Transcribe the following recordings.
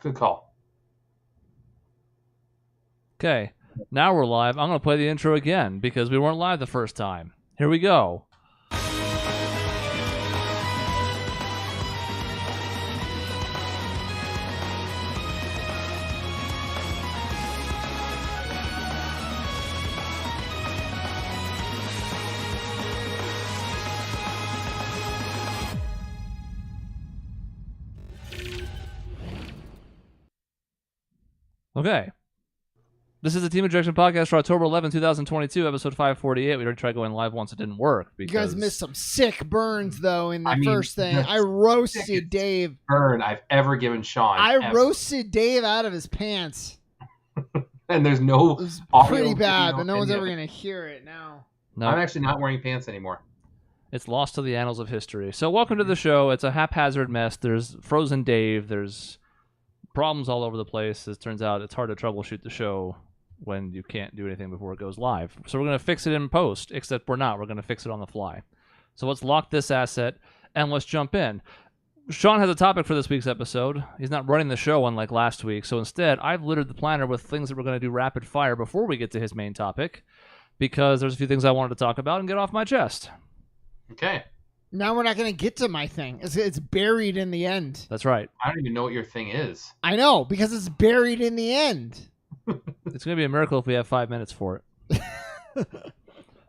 Good call. Okay, now we're live. I'm going to play the intro again because we weren't live the first time. Here we go. Okay. This is the Team Objection Podcast for October 11, 2022, episode 548. We already tried going live once. It didn't work. You guys missed some sick burns, though, in the first thing. I roasted Dave. Burn I've ever given Sean. Roasted Dave out of his pants. And there's no It was audio, pretty bad, video, but no one's any ever of it. going to hear it now. No, I'm actually not wearing pants anymore. it's lost to the annals of history. So welcome to the show. It's a haphazard mess. There's Frozen Dave. There's problems all over the place. It turns out it's hard to troubleshoot the show when you can't do anything before it goes live. So we're going to fix it in post, except we're not. We're going to fix it on the fly. So let's lock this asset and let's jump in. Sean has a topic for this week's episode. He's not running the show unlike last week. So instead, I've littered the planner with things that we're going to do rapid fire before we get to his main topic, because there's a few things I wanted to talk about and get off my chest. Okay. Now we're not going to get to my thing. It's buried in the end. That's right. I don't even know what your thing is. I know, because it's buried in the end. It's going to be a miracle if we have 5 minutes for it.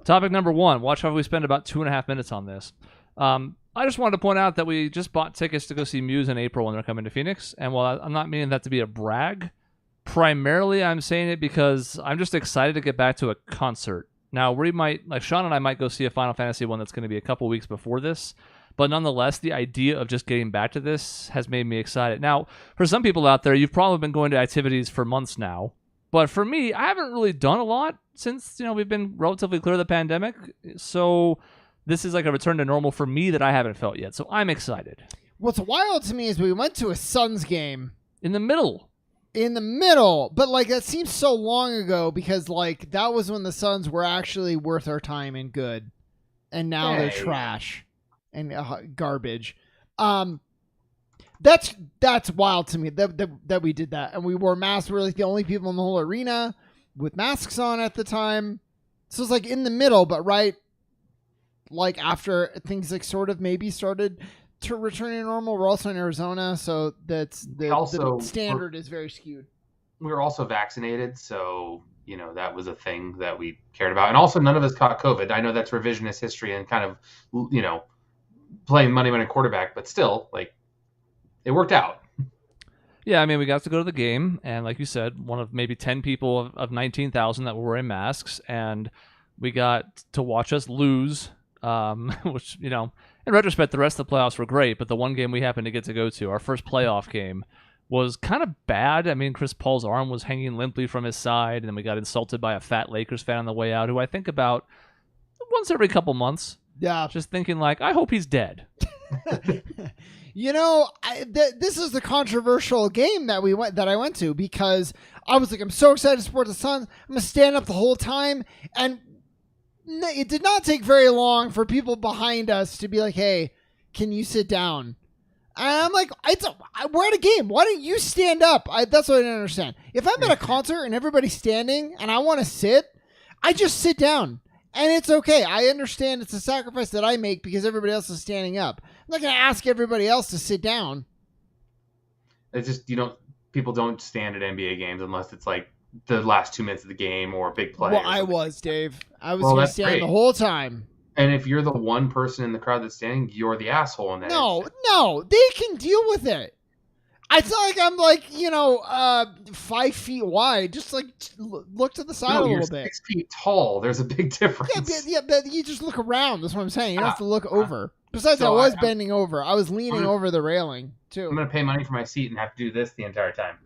Topic number one. Watch how we spend about 2.5 minutes on this. I just wanted to point out that we just bought tickets to go see Muse in April when they're coming to Phoenix. And while I'm not meaning that to be a brag, primarily I'm saying it because I'm just excited to get back to a concert. Now, we might, like Sean and I might go see a Final Fantasy one that's going to be a couple weeks before this. But nonetheless, the idea of just getting back to this has made me excited. Now, for some people out there, you've probably been going to activities for months now. But for me, I haven't really done a lot since, we've been relatively clear of the pandemic. So this is like a return to normal for me that I haven't felt yet. So I'm excited. What's wild to me is we went to a Suns game. In the middle. But that seems so long ago because that was when the Suns were actually worth our time and good. And now they're trash and garbage. That's wild to me that we did that, and we wore masks. We were the only people in the whole arena with masks on at the time. So it's in the middle, but right after things sort of maybe started to return to normal. We're also in Arizona, so that's the standard is very skewed. We were also vaccinated, so that was a thing that we cared about, and also none of us caught COVID. I know that's revisionist history and kind of playing money when a quarterback, but still it worked out. Yeah, we got to go to the game, and like you said, one of maybe 10 people of 19,000 that were wearing masks, and we got to watch us lose, which, in retrospect, the rest of the playoffs were great, but the one game we happened to get to go to, our first playoff game, was kind of bad. Chris Paul's arm was hanging limply from his side, and then we got insulted by a fat Lakers fan on the way out, who I think about once every couple months. Yeah. Just thinking I hope he's dead. This is the controversial game that I went to because I was I'm so excited to support the Suns. I'm going to stand up the whole time. And it did not take very long for people behind us to be hey, can you sit down? And I'm we're at a game. Why don't you stand up? That's what I didn't understand. If I'm at a concert and everybody's standing and I want to sit, I just sit down. And it's okay. I understand it's a sacrifice that I make because everybody else is standing up. I'm not going to ask everybody else to sit down. It's just, people don't stand at NBA games unless it's the last 2 minutes of the game or a big play. Well, I was, Dave. I was going to stand the whole time. And if you're the one person in the crowd that's standing, you're the asshole in that instance. No, they can deal with it. It's not I'm 5 feet wide. Just look to the side a little bit. 6 feet tall. There's a big difference. Yeah, but you just look around. That's what I'm saying. You don't have to look over. Besides, I was bending over. I was leaning over the railing too. I'm going to pay money for my seat and have to do this the entire time.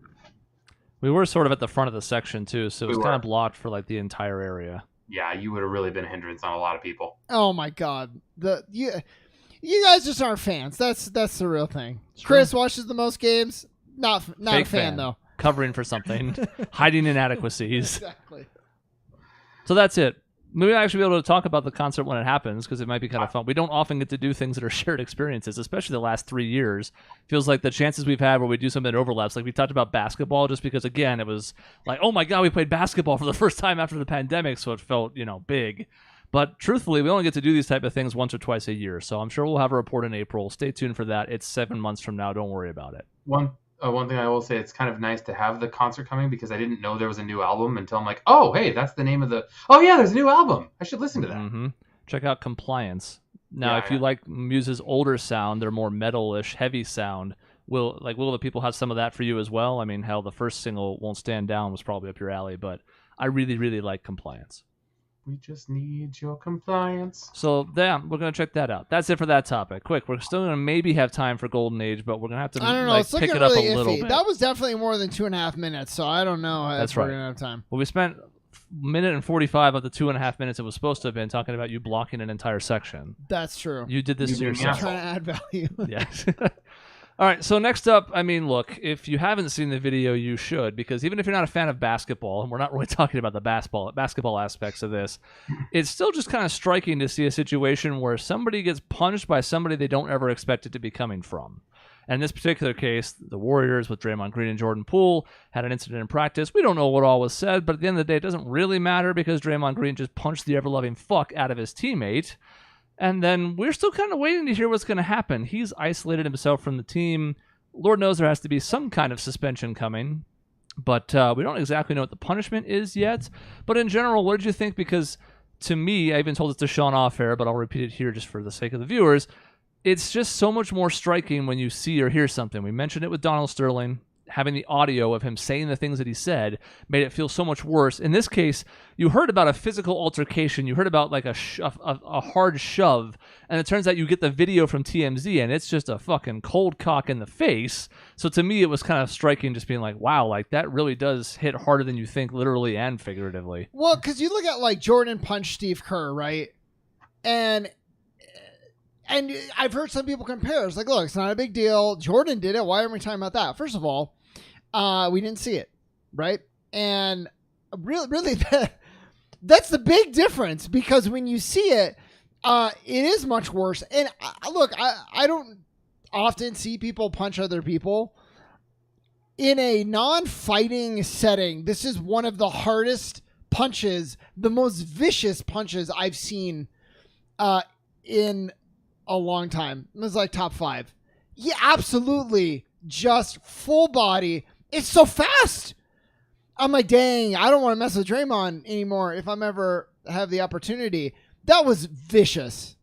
We were sort of at the front of the section too, so it was kind of blocked for the entire area. Yeah, you would have really been a hindrance on a lot of people. Oh my God, you guys just aren't fans. That's the real thing. It's Chris true. Watches the most games. Not Fake a fan though. Covering for something, hiding inadequacies. Exactly. So that's it. Maybe I should be able to talk about the concert when it happens because it might be kind of fun. We don't often get to do things that are shared experiences, especially the last 3 years. Feels like the chances we've had where we do something that overlaps. Like we talked about basketball just because, again, it was like, oh my God, we played basketball for the first time after the pandemic. So it felt, big. But truthfully, we only get to do these type of things once or twice a year. So I'm sure we'll have a report in April. Stay tuned for that. It's 7 months from now. Don't worry about it. One thing I will say, it's kind of nice to have the concert coming because I didn't know there was a new album until I'm like, oh, hey, that's the name of the... Oh, yeah, there's a new album. I should listen to that. Mm-hmm. Check out Compliance. Now, if you like Muse's older sound, their more metal-ish, heavy sound, will the people have some of that for you as well? I mean, hell, the first single, Won't Stand Down, was probably up your alley, but I really, really like Compliance. We just need your compliance. So, yeah, we're going to check that out. That's it for that topic. Quick, we're still going to maybe have time for Golden Age, but we're going to have to I don't know, pick it up a little bit. That was definitely more than 2.5 minutes, so I don't know if we're going to have time. Well, we spent minute and 45 of the 2.5 minutes it was supposed to have been talking about you blocking an entire section. That's true. You did this to yourself. Trying to add value. Yes. All right, so next up, I mean, look, if you haven't seen the video, you should, because even if you're not a fan of basketball, and we're not really talking about the basketball aspects of this, it's still just kind of striking to see a situation where somebody gets punched by somebody they don't ever expect it to be coming from. And in this particular case, the Warriors with Draymond Green and Jordan Poole had an incident in practice. We don't know what all was said, but at the end of the day, it doesn't really matter because Draymond Green just punched the ever-loving fuck out of his teammate. And then we're still kind of waiting to hear what's going to happen. He's isolated himself from the team. Lord knows there has to be some kind of suspension coming. But we don't exactly know what the punishment is yet. But in general, what did you think? Because to me, I even told it to Sean off air, but I'll repeat it here just for the sake of the viewers. It's just so much more striking when you see or hear something. We mentioned it with Donald Sterling. Having the audio of him saying the things that he said made it feel so much worse. In this case, you heard about a physical altercation. You heard about like a hard shove, and it turns out you get the video from TMZ, and it's just a fucking cold cock in the face. So to me, it was kind of striking, just being like, wow, like that really does hit harder than you think, literally and figuratively. Well, because you look at like Jordan punched Steve Kerr, right? And I've heard some people compare. It's like, look, it's not a big deal. Jordan did it. Why are we talking about that? First of all, we didn't see it, right? And really, that's the big difference because when you see it, it is much worse. And look, I don't often see people punch other people in a non-fighting setting. This is one of the hardest punches, the most vicious punches I've seen in a long time. It was like top 5. Yeah, absolutely. Just full body. It's so fast. I'm like, dang, I don't want to mess with Draymond anymore if I'm ever have the opportunity. That was vicious.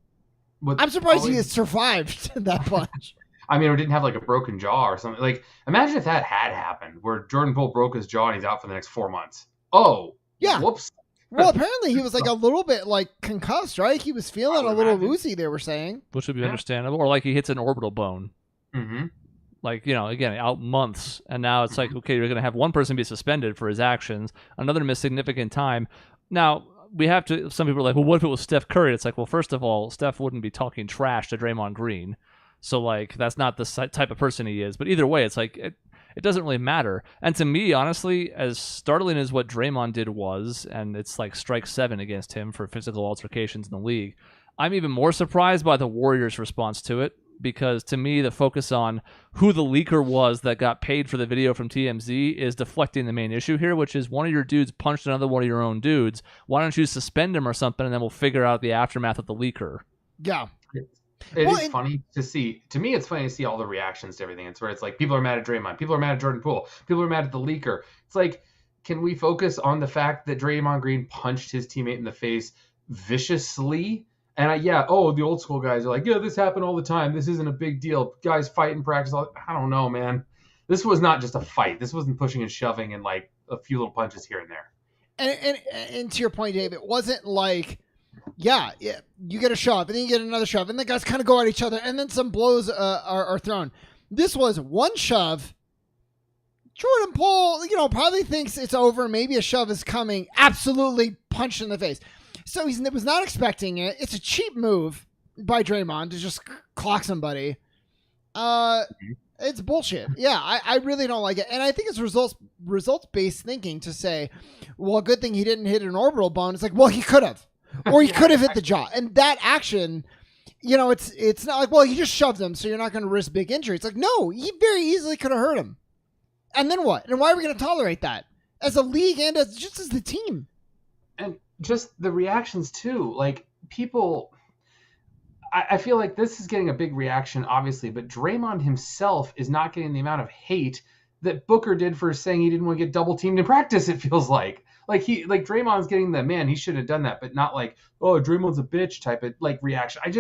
I'm surprised he has survived that punch. I mean, or didn't have like a broken jaw or something. Like, imagine if that had happened where Jordan Poole broke his jaw and he's out for the next 4 months. Oh, yeah. Whoops. Well, apparently he was like a little bit like concussed, right? He was feeling a little woozy, they were saying. Which would be understandable. Or like he hits an orbital bone. Mm-hmm. Like, again, out months. And now it's like, okay, you're going to have one person be suspended for his actions, another miss significant time. Now, some people are like, well, what if it was Steph Curry? It's like, well, first of all, Steph wouldn't be talking trash to Draymond Green. So, like, that's not the type of person he is. But either way, it's like, it doesn't really matter. And to me, honestly, as startling as what Draymond did was, and it's like strike 7 against him for physical altercations in the league, I'm even more surprised by the Warriors' response to it. Because to me, the focus on who the leaker was that got paid for the video from TMZ is deflecting the main issue here, which is one of your dudes punched another one of your own dudes. Why don't you suspend him or something, and then we'll figure out the aftermath of the leaker. Yeah. It is funny to see. To me, it's funny to see all the reactions to everything. It's where it's like people are mad at Draymond. People are mad at Jordan Poole. People are mad at the leaker. It's like, can we focus on the fact that Draymond Green punched his teammate in the face viciously? And the old school guys are like, yeah, this happened all the time. This isn't a big deal. Guys fight in practice. I don't know, man. This was not just a fight. This wasn't pushing and shoving and like a few little punches here and there. And to your point, Dave, it wasn't like, yeah, you get a shove and then you get another shove and the guys kind of go at each other and then some blows are thrown. This was one shove. Jordan Poole, probably thinks it's over. Maybe a shove is coming. Absolutely punched in the face. So he was not expecting it. It's a cheap move by Draymond to just clock somebody. It's bullshit. Yeah, I really don't like it. And I think it's results-based thinking to say, well, good thing he didn't hit an orbital bone. It's like, well, he could have. or he could have hit the jaw. And that action, it's not like, well, you just shoved him, so you're not going to risk big injury. It's like, no, he very easily could have hurt him. And then what? And why are we going to tolerate that as a league and as the team? And just the reactions too, like people. I feel like this is getting a big reaction, obviously, but Draymond himself is not getting the amount of hate that Booker did for saying he didn't want to get double teamed in practice. It feels like Draymond's getting the man, he should have done that, but not like, oh, Draymond's a bitch type of like reaction. I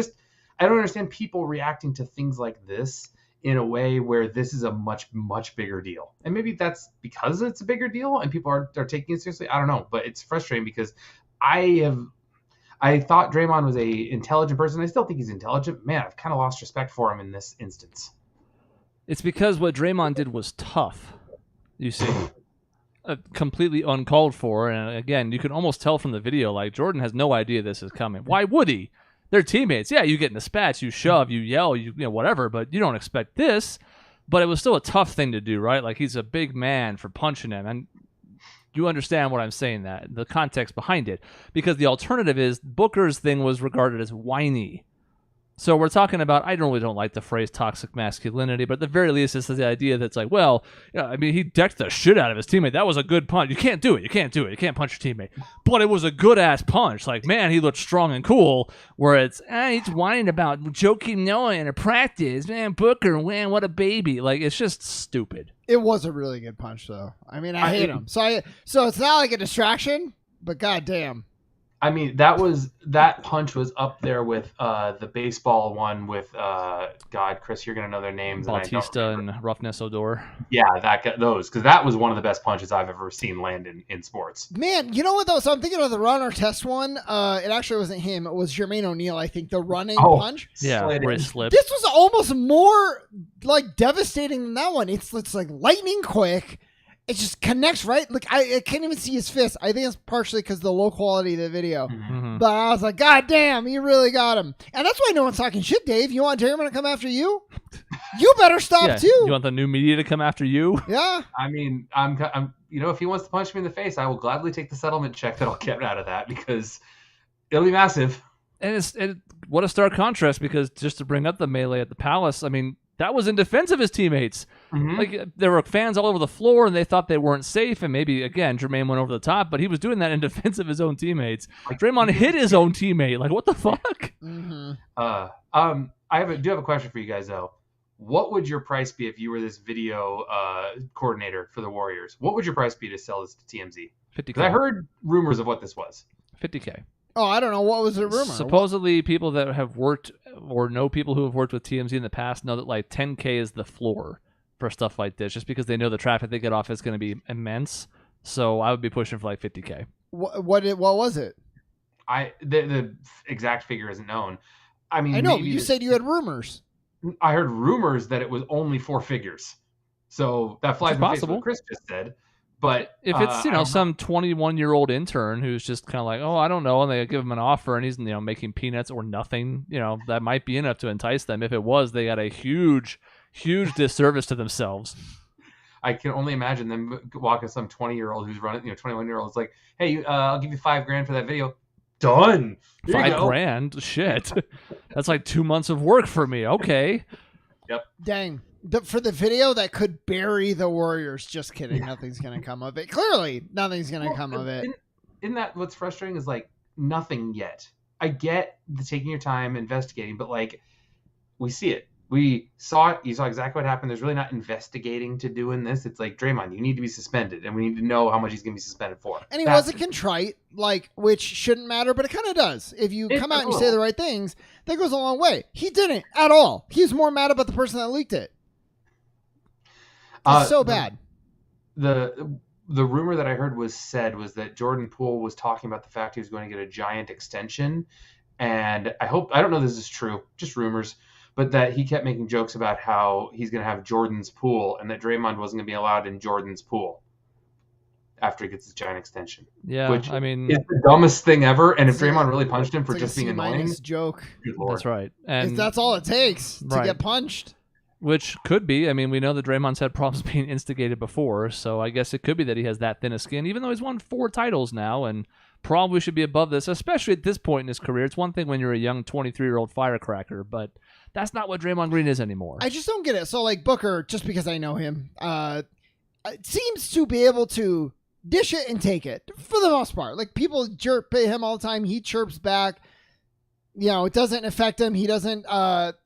don't understand people reacting to things like this in a way where this is a much, much bigger deal. And maybe that's because it's a bigger deal and people are taking it seriously. I don't know, but it's frustrating because I thought Draymond was a intelligent person. I still think he's intelligent. Man, I've kind of lost respect for him in this instance. It's because what Draymond did was tough, you see. Completely uncalled for. And again, you can almost tell from the video, like, Jordan has no idea this is coming. Why would he? They're teammates. Yeah, you get in the spats, you shove, you yell, you whatever, but you don't expect this. But it was still a tough thing to do, right? Like, he's a big man for punching him. And you understand what I'm saying, that the context behind it, because the alternative is Booker's thing was regarded as whiny. So we're talking about, I really don't like the phrase toxic masculinity, but at the very least, this is the idea that's like, well, he decked the shit out of his teammate. That was a good punch. You can't do it. You can't punch your teammate. But it was a good ass punch. Like, man, he looked strong and cool. Where it's, he's whining about Joakim Noah in a practice. Man, Booker, man, what a baby. Like, it's just stupid. It was a really good punch, though. I mean, I hate him. So it's not like a distraction, but goddamn. I mean, that punch was up there with the baseball one with God, Chris, you're gonna know their names. Bautista and Roughness Odor. Yeah, because that was one of the best punches I've ever seen land in sports. Man, you know what though? So I'm thinking of the Ron Artest one. It actually wasn't him. It was Jermaine O'Neal. I think the running punch. Yeah, where it slipped. This was almost more like devastating than that one. It's like lightning quick. It just connects right. Like I can't even see his fist. I think it's partially because of the low quality of the video. Mm-hmm. But I was like, God damn, you really got him. And that's why no one's talking shit, Dave. You want Draymond to come after you? You better stop too. You want the new media to come after you? Yeah. I mean, I'm if he wants to punch me in the face, I will gladly take the settlement check that I'll get out of that because it'll be massive. And what a stark contrast, because just to bring up the melee at the Palace, I mean, that was in defense of his teammates. Mm-hmm. Like, there were fans all over the floor, and they thought they weren't safe, and maybe, again, Jermaine went over the top, but he was doing that in defense of his own teammates. Draymond hit his own teammate. Like, what the fuck? Mm-hmm. I do have a question for you guys, though. What would your price be if you were this video coordinator for the Warriors? What would your price be to sell this to TMZ? $50K. Because I heard rumors of what this was. $50K. Oh, I don't know. What was the rumor? Supposedly, people that have worked or know people who have worked with TMZ in the past know that like $10K is the floor for stuff like this, just because they know the traffic they get off is going to be immense. So I would be pushing for like $50K. What was it? The exact figure isn't known. I mean, I know you said you had rumors. I heard rumors that it was only 4 figures. So that flies in the face of what Chris just said. But if it's some 21-year-old intern who's just kind of like, oh, I don't know, and they give him an offer and he's making peanuts or nothing, that might be enough to entice them. If it was, they got a huge disservice to themselves. I can only imagine them walking some 20-year-old who's running, 21-year-old. It's like, hey, I'll give you $5,000 for that video. Done. $5,000? Shit. That's like 2 months of work for me. Okay. Yep. Dang. For the video that could bury the Warriors. Just kidding. Nothing's going to come of it. Clearly, nothing's going to come of it. Isn't that what's frustrating is like nothing yet. I get the taking your time investigating, but like we see it. We saw it. You saw exactly what happened. There's really not investigating to do in this. It's like, Draymond, you need to be suspended, and we need to know how much he's going to be suspended for. And he wasn't contrite, which shouldn't matter, but it kind of does. If you come out and you say the right things, that goes a long way. He didn't at all. He's more mad about the person that leaked it. It's so bad. The rumor that I heard was that Jordan Poole was talking about the fact he was going to get a giant extension, and I don't know if this is true, just rumors, but that he kept making jokes about how he's going to have Jordan's pool and that Draymond wasn't going to be allowed in Jordan's pool after he gets his giant extension. Yeah, which I mean, is the dumbest thing ever. And if Draymond really punched him for just being annoying, joke. That's right. And that's all it takes to get punched. Which could be. I mean, we know that Draymond's had problems being instigated before, so I guess it could be that he has that thin a skin, even though he's won 4 titles now, and probably should be above this, especially at this point in his career. It's one thing when you're a young 23-year-old firecracker, but that's not what Draymond Green is anymore. I just don't get it. So, like, Booker, just because I know him, seems to be able to dish it and take it for the most part. Like, people chirp at him all the time. He chirps back. You know, it doesn't affect him. He doesn't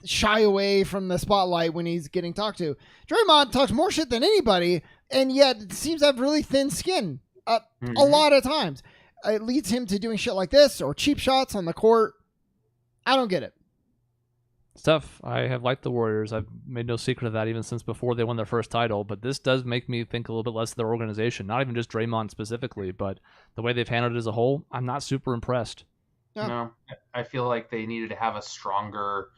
shy away from the spotlight when he's getting talked to. Draymond talks more shit than anybody, and yet seems to have really thin skin a lot of times. It leads him to doing shit like this or cheap shots on the court. I don't get it. It's tough. I have liked the Warriors. I've made no secret of that even since before they won their first title, but this does make me think a little bit less of their organization. Not even just Draymond specifically, but the way they've handled it as a whole, I'm not super impressed. Yeah. No, I feel like they needed to have a stronger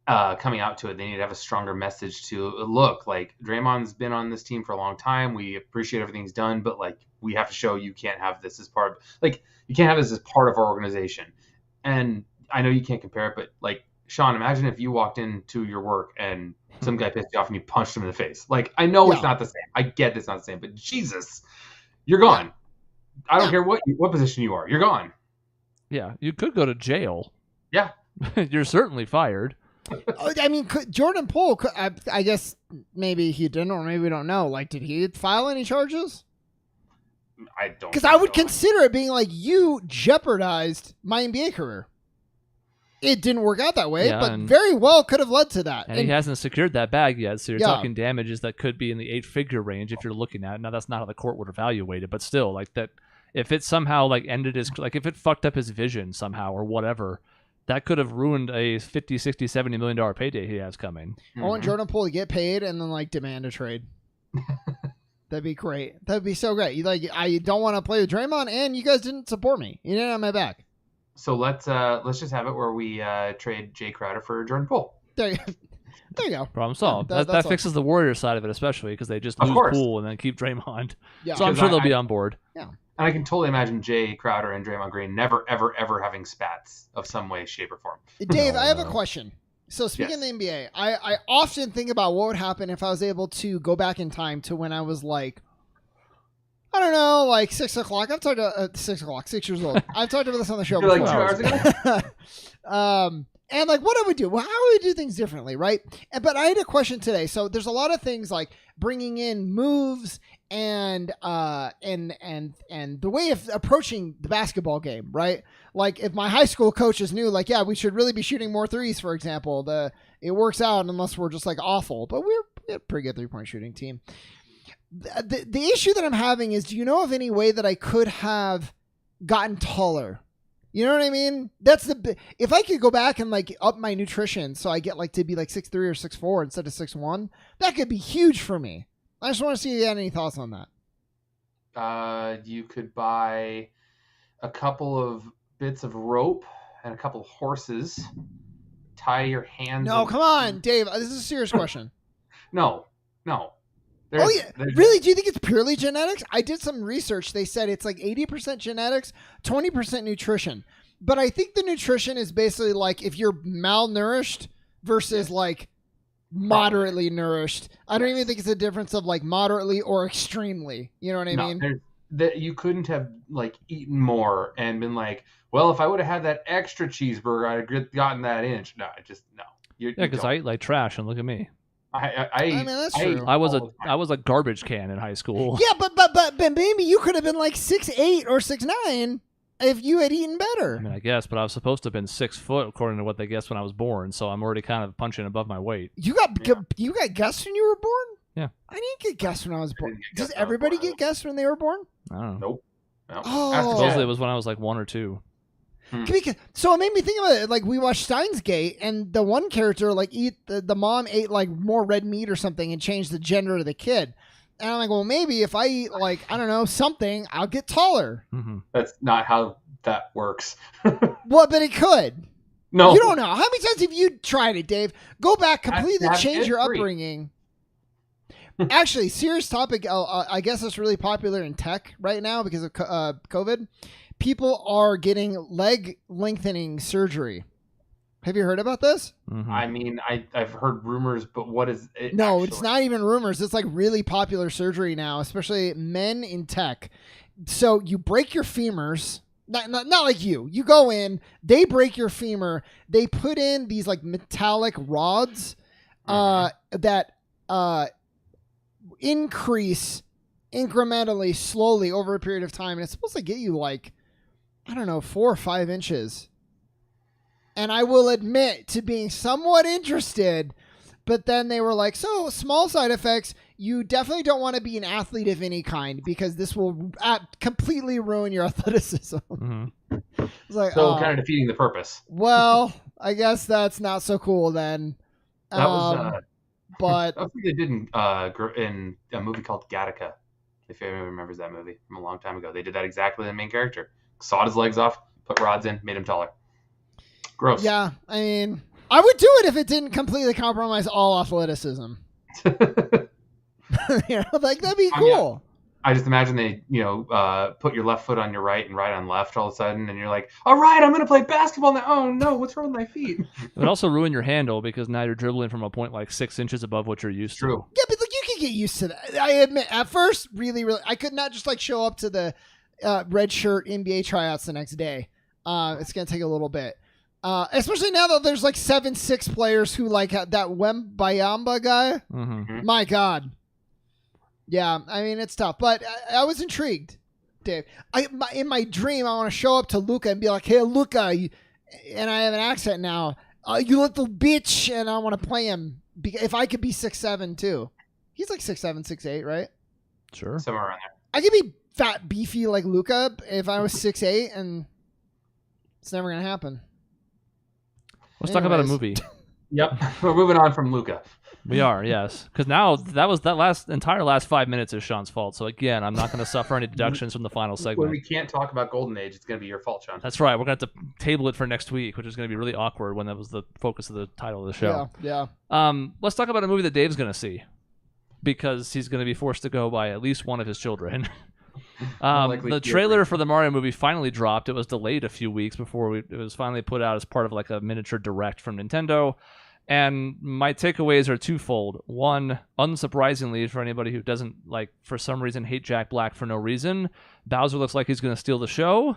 coming out to it. They need to have a stronger message to look. Like, Draymond's been on this team for a long time. We appreciate everything he's done, but like, we have to show you can't have this as part of, like, you can't have this as part of our organization. And I know you can't compare it, but like, Sean, imagine if you walked into your work and some guy pissed you off and you punched him in the face. Like, I know it's not the same. I get it's not the same, but Jesus, you're gone. I don't care what position you are. You're gone. Yeah, you could go to jail. Yeah. You're certainly fired. I mean, Jordan Poole, I guess maybe he didn't, or maybe we don't know. Like, did he file any charges? I don't. Because I would consider it being like, you jeopardized my NBA career. It didn't work out that way, but very well could have led to that. And he hasn't secured that bag yet, so you're talking damages that could be in the 8-figure range if you're looking at it. Now, that's not how the court would evaluate it, but still, like that, if it somehow like ended his, like if it fucked up his vision somehow or whatever, that could have ruined a $50, $60, $70 million payday he has coming. I want Jordan Poole to get paid and then like demand a trade. That'd be great. That'd be so great. I don't want to play with Draymond, and you guys didn't support me. You didn't have my back. So let's just have it where we trade Jay Crowder for Jordan Poole. There you go. Problem solved. That fixes the Warriors side of it, especially because they just lose Poole and then keep Draymond. Yeah. So I'm sure they'll be on board. Yeah. And I can totally imagine Jay Crowder and Draymond Green never, ever, ever having spats of some way, shape, or form. Dave, I have a question. So speaking of the NBA, I often think about what would happen if I was able to go back in time to when I was like, I don't know, like 6 o'clock. I've talked to 6 o'clock, 6 years old. I've talked about this on the show before. Like 2 hours ago? And like, what I would do? Well, how would we do things differently, right? But I had a question today. So there's a lot of things like bringing in moves and the way of approaching the basketball game, right? Like if my high school coaches knew, like, yeah, we should really be shooting more threes, for example. It works out unless we're just like awful, but we're a pretty good 3-point shooting team. The issue that I'm having is, do you know of any way that I could have gotten taller? You know what I mean? If I could go back and like up my nutrition so I get like to be like 6'3" or 6'4" instead of 6'1", that could be huge for me. I just want to see if you had any thoughts on that. You could buy a couple of bits of rope and a couple of horses, tie your hands. No, come on, Dave. This is a serious question. No. Really? Do you think it's purely genetics? I did some research. They said it's like 80% genetics, 20% nutrition. But I think the nutrition is basically like if you're malnourished versus like moderately nourished. I don't even think it's a difference of like moderately or extremely. You know what I mean? That you couldn't have like eaten more and been like, well, if I would have had that extra cheeseburger, I'd have gotten that inch. No. Because I eat like trash, and look at me. I mean, that's true. I was a garbage can in high school. Yeah, but maybe you could have been like 6'8" or 6'9" if you had eaten better. I mean, I guess, but I was supposed to have been 6 foot according to what they guessed when I was born. So I'm already kind of punching above my weight. You got guessed when you were born? Yeah. I didn't get guessed when I was born. Does everybody get guessed when they were born? I don't know. Nope. No. Oh. Supposedly it was when I was like 1 or 2. So it made me think about it. Like we watched Steins Gate, and the one character like the mom ate like more red meat or something and changed the gender of the kid. And I'm like, well, maybe if I eat like, I don't know, something, I'll get taller. Mm-hmm. That's not how that works. Well, but it could. No, you don't know. How many times have you tried it, Dave? Go back, completely change your upbringing. Actually, serious topic. I guess it's really popular in tech right now because of COVID. People are getting leg lengthening surgery. Have you heard about this? Mm-hmm. I mean, I've heard rumors, but what is it? No, actually? It's not even rumors. It's like really popular surgery now, especially men in tech. So you break your femurs, Not like you. You go in, they break your femur, they put in these like metallic rods that increase incrementally, slowly over a period of time, and it's supposed to get you like, I don't know, 4 or 5 inches. And I will admit to being somewhat interested, but then they were like, so small side effects, you definitely don't want to be an athlete of any kind because this will completely ruin your athleticism. It's like, so kind of defeating the purpose. Well, I guess that's not so cool then. That was, but I think they did in a movie called Gattaca. If anyone remembers that movie from a long time ago, they did that exactly to the main character. Sawed his legs off, put rods in, made him taller. Gross. Yeah, I mean, I would do it if it didn't completely compromise all athleticism. Like that'd be cool. I just imagine they, put your left foot on your right and right on left all of a sudden, and you're like, all right, I'm going to play basketball now. Oh, no, what's wrong with my feet? It would also ruin your handle because now you're dribbling from a point like 6 inches above what you're used to. Yeah, but like, you can get used to that. I admit, at first, really, I could not just like show up to the red shirt NBA tryouts the next day. It's going to take a little bit. Especially now that there's like 7'6" players who like that Wembayamba guy. Mm-hmm. My God. Yeah, I mean, it's tough, but I was intrigued, Dave. In my dream, I want to show up to Luca and be like, hey, Luca, and I have an accent now, you little bitch, and I want to play him. If I could be 6'7", too. He's like 6'7", 6'8", right? Sure. Somewhere around there. I could be fat, beefy like Luca if I was 6'8", and it's never going to happen. Let's talk about a movie. Yep. We're moving on from Luca. We are, yes. Because now that entire last 5 minutes is Sean's fault. So again, I'm not going to suffer any deductions from the final segment. When we can't talk about Golden Age, it's going to be your fault, Sean. That's right. We're going to have to table it for next week, which is going to be really awkward when that was the focus of the title of the show. Yeah. Let's talk about a movie that Dave's going to see because he's going to be forced to go by at least one of his children. The trailer for the Mario movie finally dropped. It was delayed a few weeks before it was finally put out as part of like a miniature direct from Nintendo. And my takeaways are twofold. One, unsurprisingly, for anybody who doesn't, like, for some reason hate Jack Black for no reason, Bowser looks like he's going to steal the show.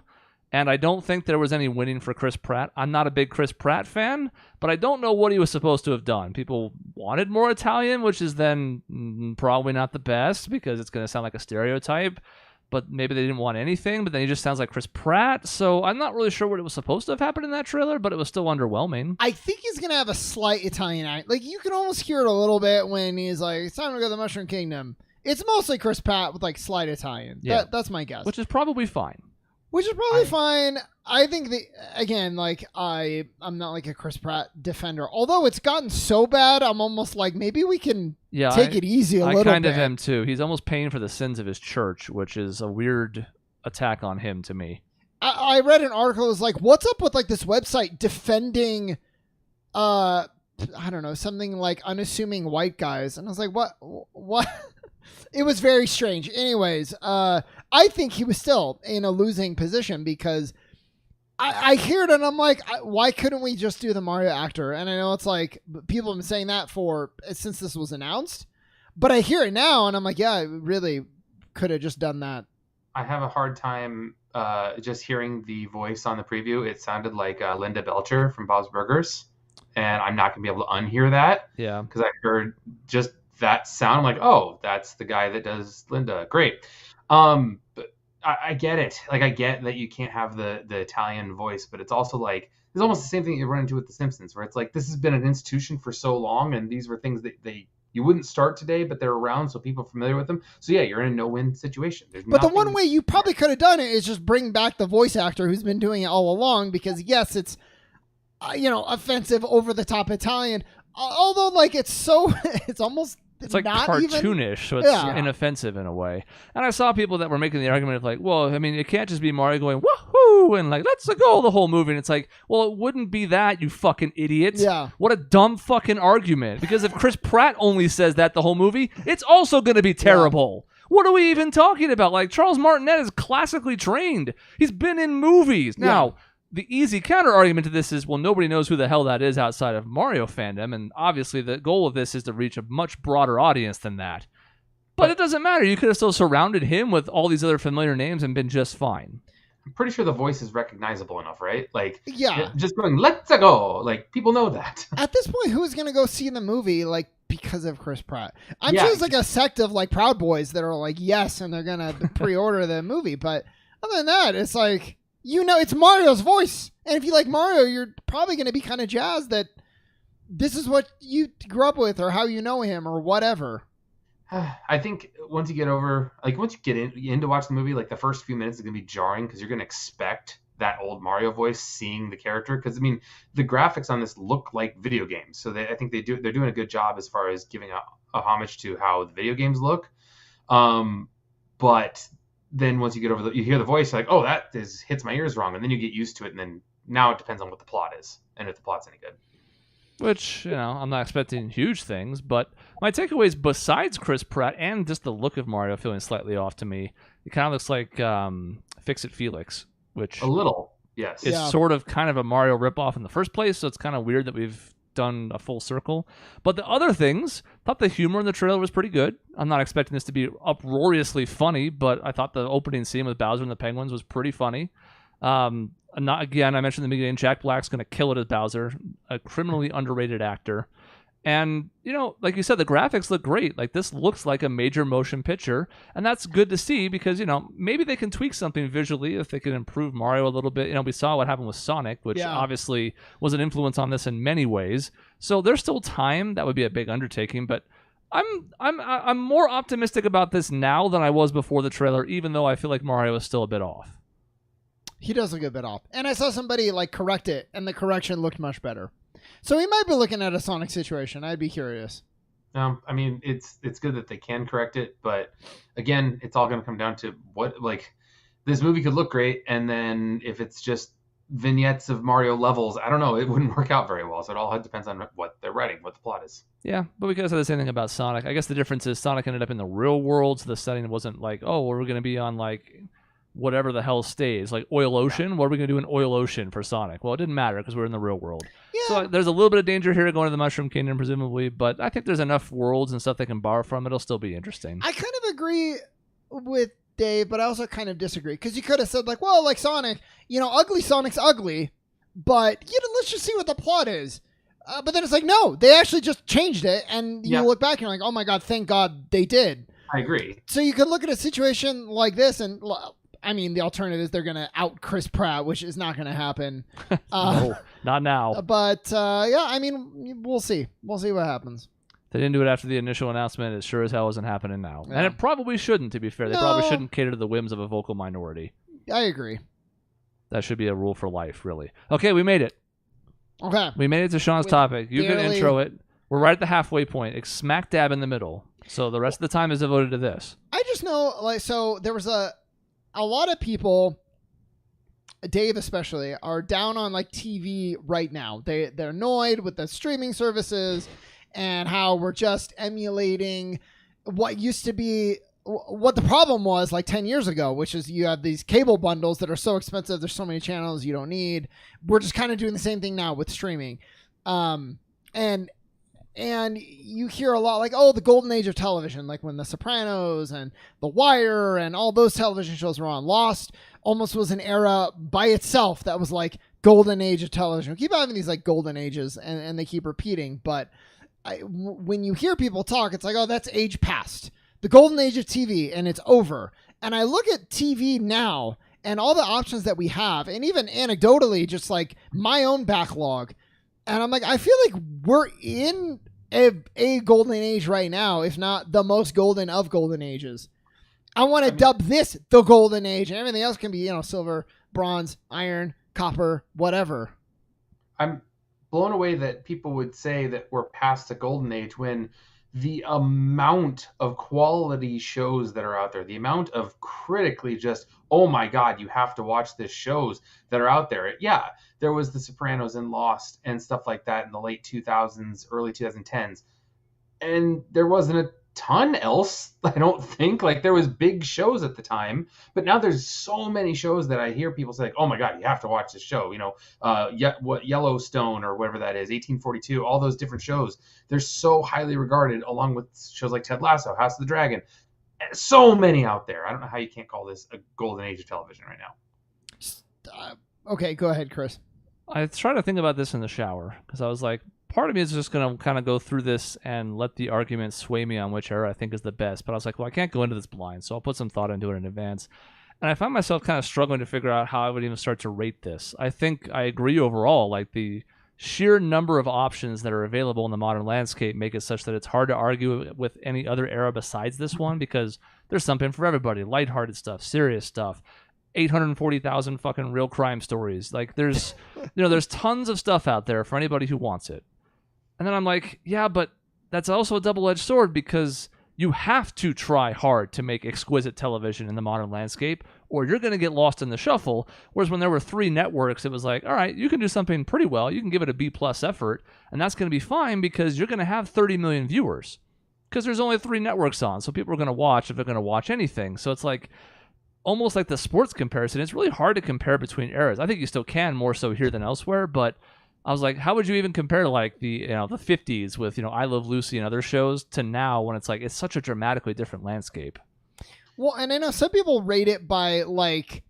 And I don't think there was any winning for Chris Pratt. I'm not a big Chris Pratt fan, but I don't know what he was supposed to have done. People wanted more Italian, which is then probably not the best because it's going to sound like a stereotype. But maybe they didn't want anything, but then he just sounds like Chris Pratt. So I'm not really sure what it was supposed to have happened in that trailer, but it was still underwhelming. I think he's going to have a slight Italian act. Like, you can almost hear it a little bit when he's like, it's time to go to the Mushroom Kingdom. It's mostly Chris Pratt with, like, slight Italian. Yeah. That's my guess. Which is probably fine. Fine. I think I'm not like a Chris Pratt defender. Although it's gotten so bad, I'm almost like, maybe we can take it easy a little bit. I kind of am too. He's almost paying for the sins of his church, which is a weird attack on him to me. I read an article that was like, what's up with like this website defending, I don't know, something like unassuming white guys. And I was like, what? It was very strange. Anyways, I think he was still in a losing position because I hear it and I'm like, why couldn't we just do the Mario actor? And I know it's like people have been saying that since this was announced, but I hear it now and I'm like, yeah, I really could have just done that. I have a hard time just hearing the voice on the preview. It sounded like Linda Belcher from Bob's Burgers, and I'm not going to be able to unhear that. Yeah. Because I heard just that sound. I'm like, oh, that's the guy that does Linda. Great. But I get it. Like, I get that you can't have the Italian voice, but it's also like, it's almost the same thing you run into with The Simpsons, where it's like, this has been an institution for so long, and these were things that you wouldn't start today, but they're around, so people are familiar with them. So yeah, you're in a no-win situation. But the one way you probably could have done it is just bring back the voice actor who's been doing it all along, because yes, it's offensive, over-the-top Italian. Although, like, it's like not cartoonish, so it's inoffensive in a way. And I saw people that were making the argument of like, well, I mean, it can't just be Mario going woohoo and like let's go the whole movie. And it's like, well, it wouldn't be that, you fucking idiot. Yeah. What a dumb fucking argument. Because if Chris Pratt only says that the whole movie, it's also going to be terrible. Yeah. What are we even talking about? Like, Charles Martinet is classically trained. He's been in movies. Yeah. Now, the easy counter argument to this is, well, nobody knows who the hell that is outside of Mario fandom, and obviously the goal of this is to reach a much broader audience than that. But it doesn't matter. You could have still surrounded him with all these other familiar names and been just fine. I'm pretty sure the voice is recognizable enough, right? Like, Yeah. just going, let's go. Like, people know that. At this point, who's going to go see the movie, like, because of Chris Pratt? I'm Yeah. sure there's, like, a sect of, like, Proud Boys that are like, yes, and they're going to pre-order the movie. But other than that, it's like, it's Mario's voice. And if you like Mario, you're probably going to be kind of jazzed that this is what you grew up with or how you know him or whatever. I think once you get in to watch the movie, like the first few minutes is going to be jarring because you're going to expect that old Mario voice seeing the character. Because, I mean, the graphics on this look like video games. So I think they're doing a good job as far as giving a homage to how the video games look. But then once you get over you hear the voice, you're like, oh, hits my ears wrong. And then you get used to it. And then now it depends on what the plot is and if the plot's any good. Which, I'm not expecting huge things, but my takeaways besides Chris Pratt and just the look of Mario feeling slightly off to me, it kind of looks like Fix-It Felix, which a little, yes, is sort of kind of a Mario ripoff in the first place, so it's kind of weird that we've done a full circle. But the other things, thought the humor in the trailer was pretty good. I'm not expecting this to be uproariously funny, but I thought the opening scene with Bowser and the Penguins was pretty funny. Not again, I mentioned in the beginning, Jack Black's going to kill it as Bowser, a criminally underrated actor. And, like you said, the graphics look great. Like, this looks like a major motion picture, and that's good to see because, maybe they can tweak something visually if they can improve Mario a little bit. We saw what happened with Sonic, which obviously was an influence on this in many ways. So there's still time. That would be a big undertaking, but I'm more optimistic about this now than I was before the trailer, even though I feel like Mario is still a bit off. He does look a bit off. And I saw somebody like correct it, and the correction looked much better. So we might be looking at a Sonic situation. I'd be curious. I mean, it's good that they can correct it, but again, it's all going to come down to this movie could look great, and then if it's just vignettes of Mario levels, I don't know, it wouldn't work out very well. So it all depends on what they're writing, what the plot is. Yeah, but we could have said the same thing about Sonic. I guess the difference is Sonic ended up in the real world, so the setting wasn't like, oh, we're going to be on like whatever the hell stays, like Oil Ocean. What are we going to do in Oil Ocean for Sonic? Well, it didn't matter because we're in the real world. Yeah. So there's a little bit of danger here going to the Mushroom Kingdom, presumably, but I think there's enough worlds and stuff they can borrow from. It'll still be interesting. I kind of agree with Dave, but I also kind of disagree because you could have said like, well, like Sonic, ugly Sonic's ugly, but let's just see what the plot is. But then it's like, no, they actually just changed it, and you look back and you're like, oh my god, thank God they did. I agree. So you could look at a situation like this and. I mean, the alternative is they're going to out Chris Pratt, which is not going to happen. No, not now. But, I mean, we'll see. We'll see what happens. They didn't do it after the initial announcement. It sure as hell isn't happening now. Yeah. And it probably shouldn't, to be fair. They probably shouldn't cater to the whims of a vocal minority. I agree. That should be a rule for life, really. Okay, we made it. Okay. We made it to Sean's topic. You can intro it. We're right at the halfway point. It's smack dab in the middle. So the rest of the time is devoted to this. I just know, so there was a lot of people, Dave especially, are down on TV right now. They're annoyed with the streaming services and how we're just emulating what used to be what the problem was 10 years ago, which is you have these cable bundles that are so expensive. There's so many channels you don't need. We're just kind of doing the same thing now with streaming. And you hear a lot the golden age of television, like when The Sopranos and The Wire and all those television shows were on. Lost almost was an era by itself that was golden age of television. We keep having these golden ages and they keep repeating. But when you hear people talk, it's oh, that's age past. The golden age of TV and it's over. And I look at TV now and all the options that we have, and even anecdotally, just my own backlog. And I'm I feel like we're in a golden age right now, if not the most golden of golden ages. I want to dub this the golden age, and everything else can be, silver, bronze, iron, copper, whatever. I'm blown away that people would say that we're past the golden age when the amount of quality shows that are out there, the amount of critically just, oh my God, you have to watch this shows that are out there. Yeah, there was The Sopranos and Lost and stuff like that in the late 2000s, early 2010s. And there wasn't a ton else, I don't think. There was big shows at the time, but now there's so many shows that I hear people say, oh my God, you have to watch this show. Yellowstone or whatever that is, 1842, all those different shows. They're so highly regarded, along with shows like Ted Lasso, House of the Dragon. So many out there. I don't know how you can't call this a golden age of television right now. Okay, go ahead, Chris. I tried to think about this in the shower because I was like, part of me is just going to kind of go through this and let the argument sway me on which era I think is the best. But I was like, well, I can't go into this blind, so I'll put some thought into it in advance. And I found myself kind of struggling to figure out how I would even start to rate this. I think I agree overall, like the sheer number of options that are available in the modern landscape make it such that it's hard to argue with any other era besides this one because there's something for everybody. Lighthearted stuff, serious stuff, 840,000 fucking real crime stories. Like there's, there's tons of stuff out there for anybody who wants it. And then I'm like, yeah, but that's also a double-edged sword because you have to try hard to make exquisite television in the modern landscape or you're going to get lost in the shuffle. Whereas when there were 3 networks, it was like, all right, you can do something pretty well. You can give it a B+ effort, and that's going to be fine because you're going to have 30 million viewers because there's only 3 networks on. So people are going to watch if they're going to watch anything. So it's like almost like the sports comparison. It's really hard to compare between eras. I think you still can more so here than elsewhere, but I was like, how would you even compare like the the 50s with I Love Lucy and other shows to now when it's like it's such a dramatically different landscape? Well, and I know some people rate it by like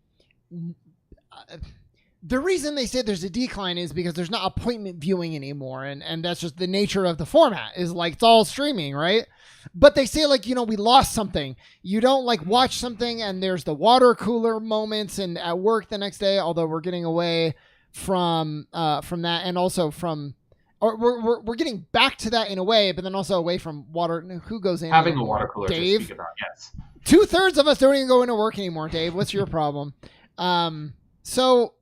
the reason they say there's a decline is because there's not appointment viewing anymore, and that's just the nature of the format is like it's all streaming, right? But they say like we lost something. You don't like watch something and there's the water cooler moments and at work the next day, although we're getting away from that and also from or we're getting back to that in a way, but then also away from water. Who goes in having a water cooler? Dave. To speak about, yes. 2/3 of us don't even go into work anymore. Dave, what's your problem? So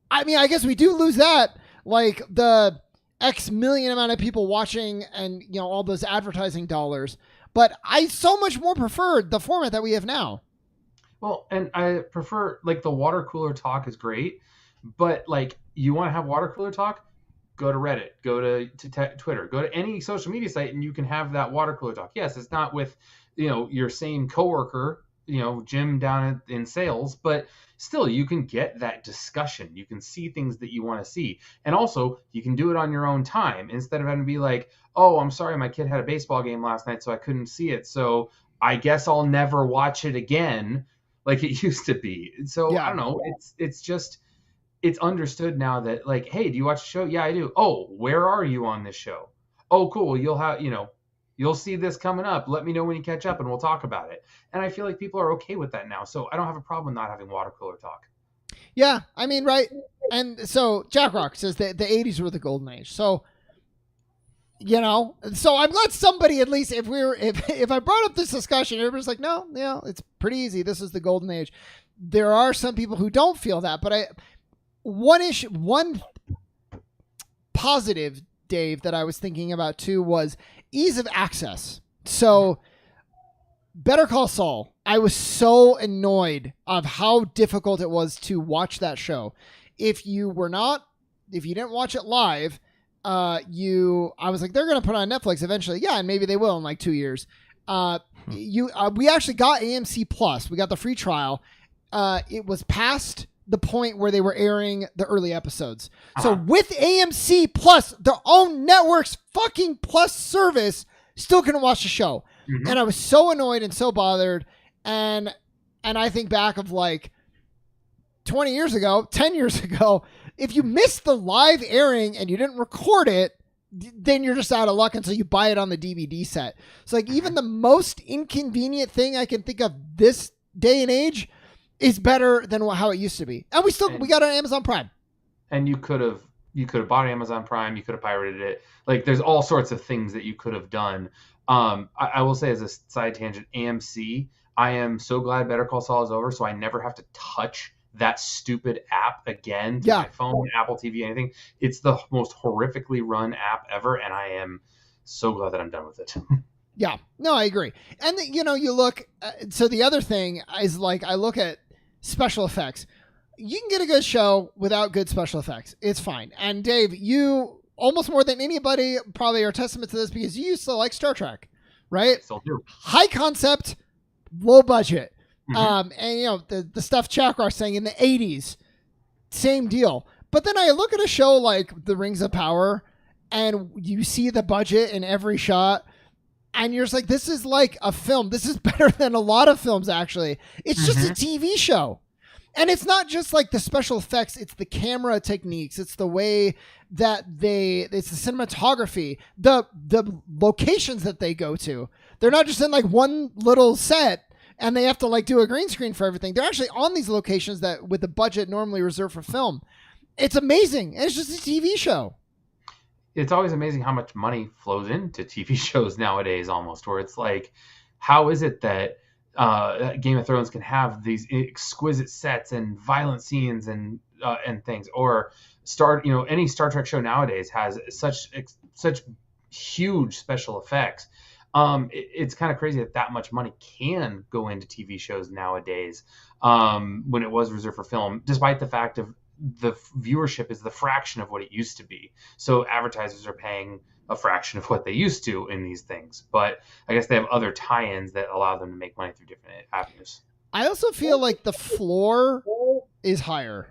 I mean, I guess we do lose that, like the X million amount of people watching and all those advertising dollars. But I so much more preferred the format that we have now. Well, and I prefer like the water cooler talk is great, but like you want to have water cooler talk, go to Reddit, go to Twitter, go to any social media site, and you can have that water cooler talk. Yes, it's not with your same coworker, Jim down in sales, but still you can get that discussion. You can see things that you want to see, and also you can do it on your own time instead of having to be like, oh, I'm sorry, my kid had a baseball game last night, so I couldn't see it, so I guess I'll never watch it again like it used to be. So yeah. I don't know. It's just. It's understood now that like, hey, do you watch the show? Yeah, I do. Oh, where are you on this show? Oh, cool. You'll have, you'll see this coming up. Let me know when you catch up and we'll talk about it. And I feel like people are okay with that now. So I don't have a problem not having water cooler talk. Yeah, I mean, right. And so Jack Rock says that the 80s were the golden age. So, so I'm glad somebody, at least if I brought up this discussion, everybody's like, no, it's pretty easy. This is the golden age. There are some people who don't feel that, but one positive, Dave, that I was thinking about too was ease of access. So Better Call Saul, I was so annoyed of how difficult it was to watch that show. If you didn't watch it live, I was like, they're going to put it on Netflix eventually. Yeah. And maybe they will in like 2 years. We actually got AMC Plus. We got the free trial. It was past the point where they were airing the early episodes. So with AMC Plus, their own network's fucking Plus service, still couldn't watch the show. Mm-hmm. And I was so annoyed and so bothered. And I think back of like 10 years ago, if you missed the live airing and you didn't record it, then you're just out of luck until you buy it on the DVD set. So like even the most inconvenient thing I can think of this day and age is better than how it used to be. And we got it on Amazon Prime. And you could have bought Amazon Prime. You could have pirated it. Like there's all sorts of things that you could have done. I will say as a side tangent, AMC, I am so glad Better Call Saul is over. So I never have to touch that stupid app again to my phone, Apple TV, anything. It's the most horrifically run app ever. And I am so glad that I'm done with it. Yeah, no, I agree. And you look, so the other thing is like, I look at special effects. You can get a good show without good special effects. It's fine. And Dave, you almost more than anybody probably are testament to this because you used to like Star Trek, right? Still do. High concept, low budget. Mm-hmm. And the stuff Jaguar's saying in the 80s, same deal. But then I look at a show like The Rings of Power and you see the budget in every shot. And you're just like, this is like a film. This is better than a lot of films, actually. It's just a TV show. And it's not just like the special effects, it's the camera techniques, it's the way that it's the cinematography, the locations that they go to. They're not just in like one little set and they have to like do a green screen for everything. They're actually on these locations that with the budget normally reserved for film. It's amazing. And it's just a TV show. It's always amazing how much money flows into TV shows nowadays almost, where it's like, how is it that Game of Thrones can have these exquisite sets and violent scenes and things, or any Star Trek show nowadays has such huge special effects. It's kind of crazy that much money can go into TV shows nowadays, when it was reserved for film, despite the fact of the viewership is the fraction of what it used to be. So advertisers are paying a fraction of what they used to in these things. But I guess they have other tie-ins that allow them to make money through different avenues. I also feel like the floor is higher.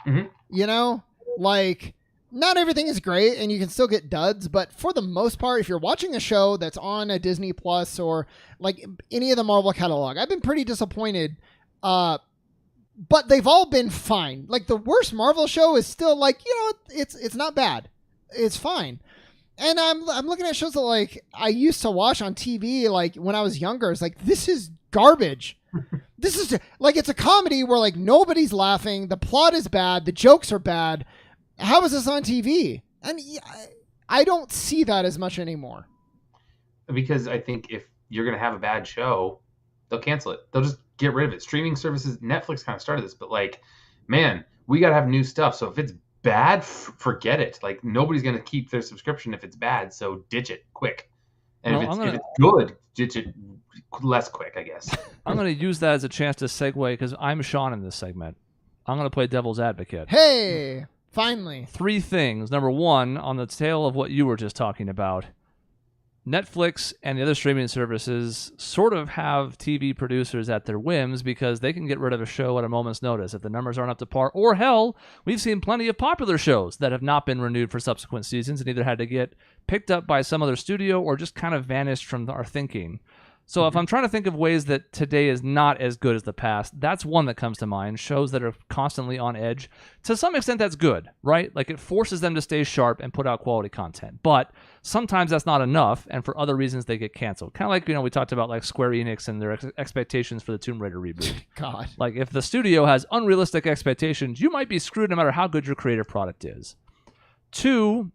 Mm-hmm. You know, like not everything is great and you can still get duds, but for the most part, if you're watching a show that's on a Disney Plus or like any of the Marvel catalog, I've been pretty disappointed. But they've all been fine. Like the worst Marvel show is still like, it's not bad. It's fine. And I'm looking at shows that like I used to watch on TV like when I was younger. It's like, this is garbage. This is like, it's a comedy where like nobody's laughing. The plot is bad. The jokes are bad. How is this on TV? And I don't see that as much anymore. Because I think if you're going to have a bad show, they'll cancel it. They'll just get rid of it. Streaming services, Netflix kind of started this, but like, man, we got to have new stuff. So if it's bad, forget it. Like nobody's going to keep their subscription if it's bad. So ditch it quick. And if it's good, ditch it less quick, I guess. I'm going to use that as a chance to segue because I'm Sean in this segment. I'm going to play devil's advocate. Hey, finally. 3 things. Number 1, on the tail of what you were just talking about, Netflix and the other streaming services sort of have TV producers at their whims because they can get rid of a show at a moment's notice if the numbers aren't up to par. Or hell, we've seen plenty of popular shows that have not been renewed for subsequent seasons and either had to get picked up by some other studio or just kind of vanished from our thinking. So if I'm trying to think of ways that today is not as good as the past, that's one that comes to mind. Shows that are constantly on edge. To some extent, that's good, right? Like it forces them to stay sharp and put out quality content. But sometimes that's not enough, and for other reasons, they get canceled. Kind of like, we talked about like Square Enix and their expectations for the Tomb Raider reboot. God. Like if the studio has unrealistic expectations, you might be screwed no matter how good your creative product is. 2,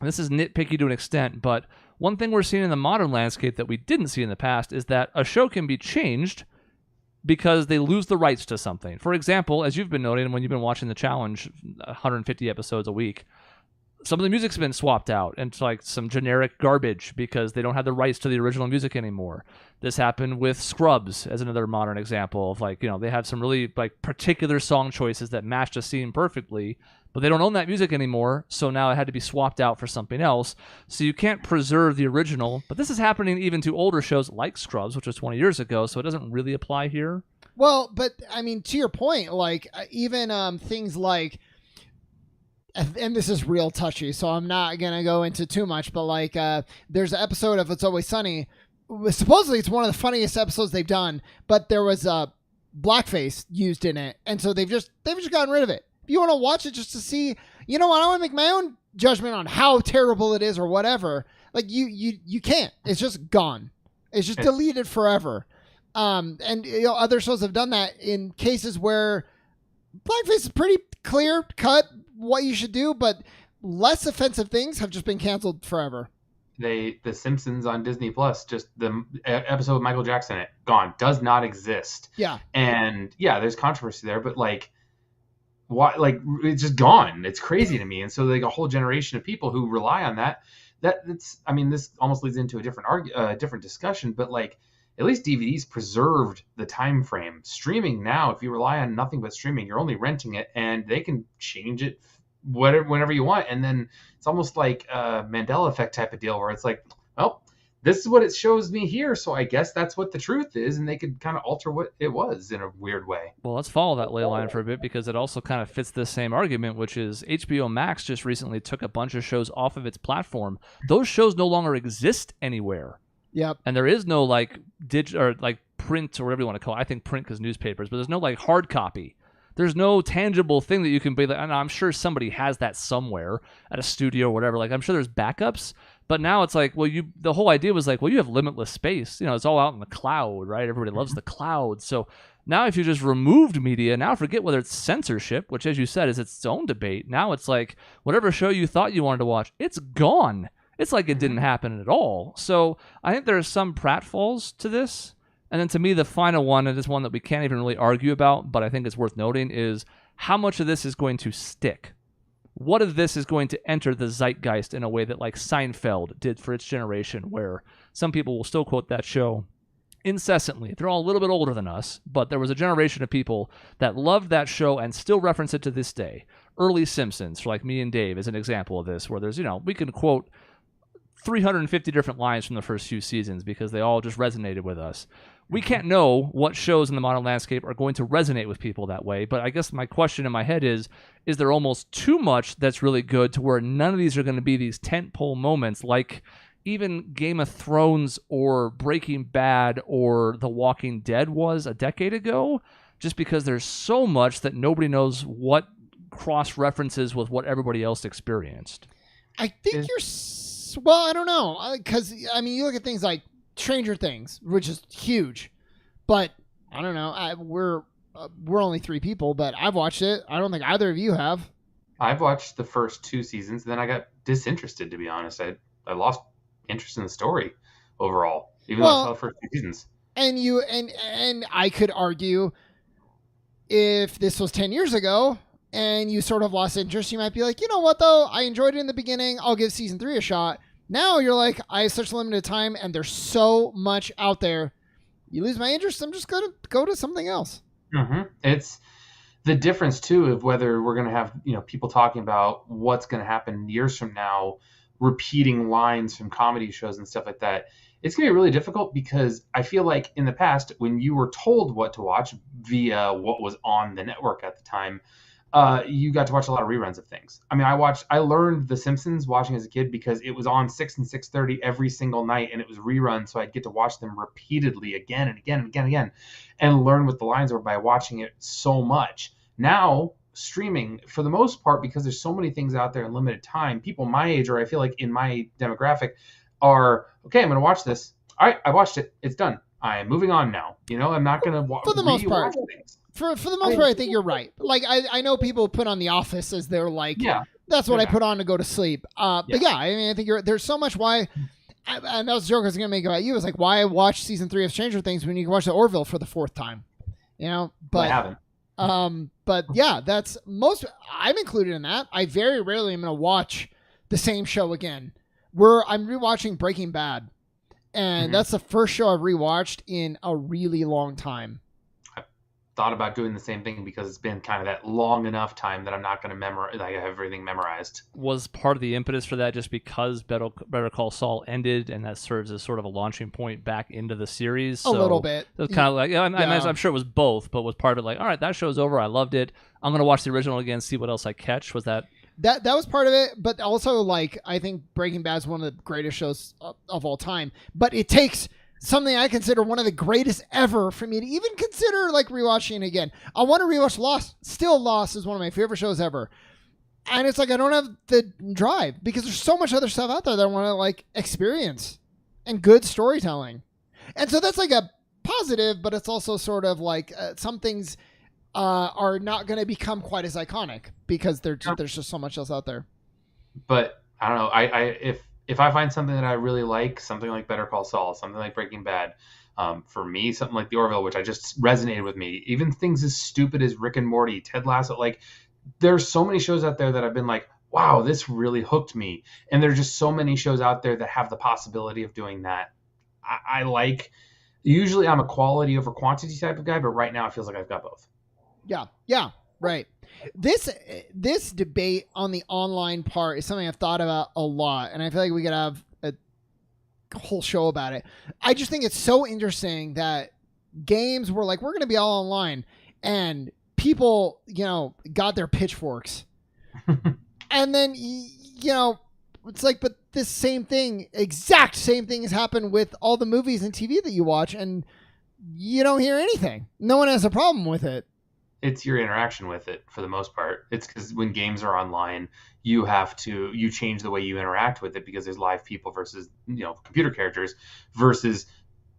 and this is nitpicky to an extent, but one thing we're seeing in the modern landscape that we didn't see in the past is that a show can be changed because they lose the rights to something. For example, as you've been noting when you've been watching the challenge, 150 episodes a week, some of the music's been swapped out into like some generic garbage because they don't have the rights to the original music anymore. This happened with Scrubs as another modern example of like, they had some really like particular song choices that matched a scene perfectly, but they don't own that music anymore, so now it had to be swapped out for something else. So you can't preserve the original, but this is happening even to older shows like Scrubs, which was 20 years ago, so it doesn't really apply here. Well, but I mean, to your point, like even things like, and this is real touchy, so I'm not going to go into too much, but like there's an episode of It's Always Sunny. Supposedly it's one of the funniest episodes they've done, but there was blackface used in it, and so they've just gotten rid of it. If you want to watch it just to see, I want to make my own judgment on how terrible it is or whatever. Like you can't. It's just gone. It's just deleted forever. And other shows have done that in cases where blackface is pretty clear cut what you should do, but less offensive things have just been canceled forever. The Simpsons on Disney Plus, just the episode with Michael Jackson in it, gone, does not exist. Yeah. And yeah, there's controversy there, but like, why? Like, it's just gone. It's crazy to me. And so like a whole generation of people who rely on that's, I mean, this almost leads into a different discussion, but like at least DVDs preserved the time frame. Streaming now, if you rely on nothing but streaming, you're only renting it and they can change it whenever you want. And then it's almost like a Mandela effect type of deal where it's like, well, this is what it shows me here, so I guess that's what the truth is, and they could kind of alter what it was in a weird way. Well, let's follow that ley line for a bit because it also kind of fits this same argument, which is HBO Max just recently took a bunch of shows off of its platform. Those shows no longer exist anywhere. Yep. And there is no like or like print or whatever you want to call it. I think print because newspapers, but there's no like hard copy. There's no tangible thing that you can be like, and I'm sure somebody has that somewhere at a studio or whatever. Like, I'm sure there's backups, but now it's like, well, the whole idea was like, well, you have limitless space. You know, it's all out in the cloud, right? Everybody loves the cloud. So now if you just removed media, now forget whether it's censorship, which as you said is its own debate. Now it's like whatever show you thought you wanted to watch, it's gone. It's like it didn't happen at all. So I think there are some pratfalls to this. And then to me, the final one, and this one that we can't even really argue about, but I think it's worth noting, is how much of this is going to stick? What of this is going to enter the zeitgeist in a way that like Seinfeld did for its generation, where some people will still quote that show incessantly. They're all a little bit older than us, but there was a generation of people that loved that show and still reference it to this day. Early Simpsons, for like me and Dave, is an example of this, where there's, we can quote 350 different lines from the first few seasons because they all just resonated with us. We can't know what shows in the modern landscape are going to resonate with people that way, but I guess my question in my head is there almost too much that's really good to where none of these are going to be these tentpole moments like even Game of Thrones or Breaking Bad or The Walking Dead was a decade ago, just because there's so much that nobody knows what cross-references with what everybody else experienced. I think well, I don't know, because, you look at things like Stranger Things, which is huge, but I don't know. We're only 3 people, but I've watched it. I don't think either of you have. I've watched the first 2 seasons, then I got disinterested. To be honest, I lost interest in the story overall, even though I saw the first 2 seasons. And and I could argue if this was 10 years ago and you sort of lost interest, you might be like, you know what though, I enjoyed it in the beginning. I'll give season 3 a shot. Now you're like, I have such limited time and there's so much out there. You lose my interest, I'm just going to go to something else. Mm-hmm. It's the difference, too, of whether we're going to have people talking about what's going to happen years from now, repeating lines from comedy shows and stuff like that. It's going to be really difficult because I feel like in the past, when you were told what to watch via what was on the network at the time, you got to watch a lot of reruns of things. I learned The Simpsons watching as a kid because it was on 6 and 6:30 every single night, and it was rerun, so I'd get to watch them repeatedly again and again and again and again, and learn what the lines were by watching it so much. Now, streaming, for the most part, because there's so many things out there in limited time, people my age, or I feel like in my demographic, are, okay, I'm going to watch this. All right, I watched it. It's done. I am moving on now. I'm not going to watch for the most part. Things. For the most part, I think you're right. Like, I know people put on The Office as their, like, that's what I put on to go to sleep. But I think there's so much why, and that was a joke I was going to make about you, is like, why watch season 3 of Stranger Things when you can watch the Orville for the 4th time? But I haven't. But yeah, that's I'm included in that. I very rarely am going to watch the same show again. I'm rewatching Breaking Bad, and that's the first show I've rewatched in a really long time. Thought about doing the same thing because it's been kind of that long enough time that I'm not going to memorize. I have everything memorized. Was part of the impetus for that just because Better Call Saul ended, and that serves as sort of a launching point back into the series? A little bit. It was kind of like, I'm sure it was both, but was part of it like, all right, that show's over. I loved it. I'm going to watch the original again, see what else I catch. Was that? That was part of it, but also, like, I think Breaking Bad is one of the greatest shows of all time. But it takes something I consider one of the greatest ever for me to even consider, like, rewatching it again. I want to rewatch Lost. Still, Lost is one of my favorite shows ever. And it's like I don't have the drive because there's so much other stuff out there that I want to, like, experience and good storytelling. And so that's like a positive, but it's also sort of like some things are not going to become quite as iconic because there's just so much else out there. But I don't know. If I find something that I really like, something like Better Call Saul, something like Breaking Bad, for me, something like The Orville, which I just resonated with me, even things as stupid as Rick and Morty, Ted Lasso, like there's so many shows out there that I've been like, wow, this really hooked me. And there's just so many shows out there that have the possibility of doing that. I like, usually I'm a quality over quantity type of guy, but right now it feels like I've got both. Yeah, right. This debate on the online part is something I've thought about a lot, and I feel like we could have a whole show about it. I just think it's so interesting that games were like, we're going to be all online, and people, got their pitchforks. And then, it's like, but this exact same thing has happened with all the movies and TV that you watch, and you don't hear anything. No one has a problem with it. it's your interaction with it for the most part. It's because when games are online, you change the way you interact with it because there's live people versus computer characters versus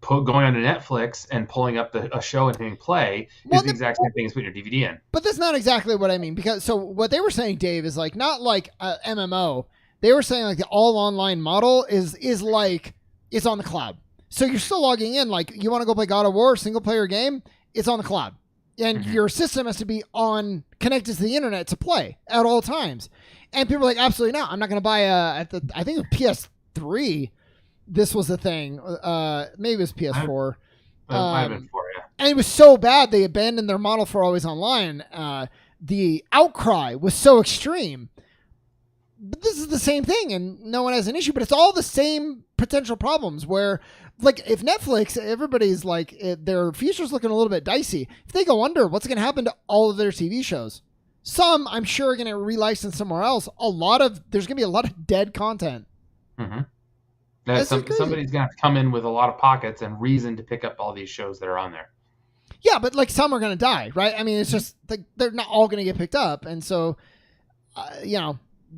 going onto Netflix and pulling up a show and hitting play is the exact same thing as putting your DVD in. But that's not exactly what I mean, because so what they were saying, Dave, is like not like a MMO. They were saying like the all online model is like it's on the cloud. So you're still logging in. Like you want to go play God of War, single player game, it's on the cloud. And your system has to be connected to the internet to play at all times. And people are like, absolutely not. I'm not going to buy I think it was PS3. This was the thing. Maybe it was PS4. Might have been 4, yeah. And it was so bad they abandoned their model for always online. The outcry was so extreme. But this is the same thing, and no one has an issue. But it's all the same potential problems where, like, if Netflix, everybody's like, their future's looking a little bit dicey. If they go under, what's going to happen to all of their TV shows? Some, I'm sure, are going to relicense somewhere else. There's going to be a lot of dead content. Mm-hmm. Somebody's going to have to come in with a lot of pockets and reason to pick up all these shows that are on there. Yeah, but like some are going to die, right? I mean, it's just like they're not all going to get picked up, and so,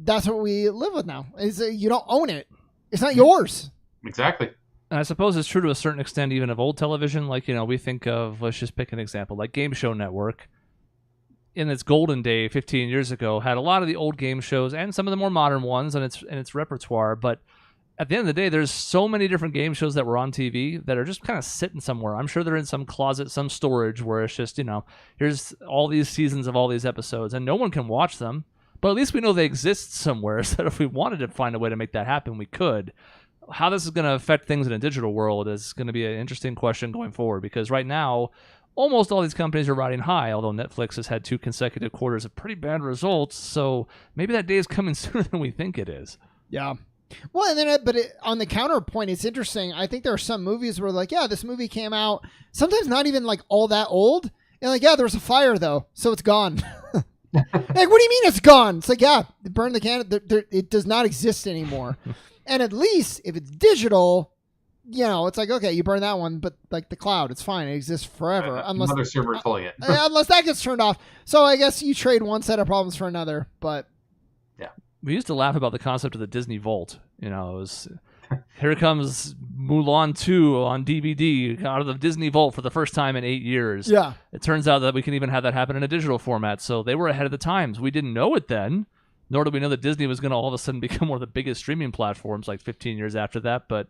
that's what we live with now. Is you don't own it; it's not yours. Exactly. And I suppose it's true to a certain extent, even of old television. Like we think of, let's just pick an example, like Game Show Network. In its golden day 15 years ago, had a lot of the old game shows and some of the more modern ones in its repertoire. But at the end of the day, there's so many different game shows that were on TV that are just kind of sitting somewhere. I'm sure they're in some closet, some storage where it's just, here's all these seasons of all these episodes and no one can watch them. But at least we know they exist somewhere, so that if we wanted to find a way to make that happen, we could. How this is going to affect things in a digital world is going to be an interesting question going forward, because right now, almost all these companies are riding high, although Netflix has had 2 consecutive quarters of pretty bad results, so maybe that day is coming sooner than we think it is. Yeah. Well, and then, on the counterpoint, it's interesting. I think there are some movies where like, yeah, this movie came out, sometimes not even like all that old, and like, yeah, there was a fire though, so it's gone. Like, what do you mean it's gone? It's like, yeah, burn the can. It does not exist anymore. And at least if it's digital, it's like, okay, you burn that one, but like the cloud, it's fine. It exists forever. Unless another server is pulling it. Unless that gets turned off. So I guess you trade one set of problems for another, but. Yeah. We used to laugh about the concept of the Disney Vault. It was, here comes Mulan 2 on DVD out of the Disney Vault for the first time in 8 years. Yeah. It turns out that we can even have that happen in a digital format. So they were ahead of the times. We didn't know it then, nor did we know that Disney was going to all of a sudden become one of the biggest streaming platforms like 15 years after that. But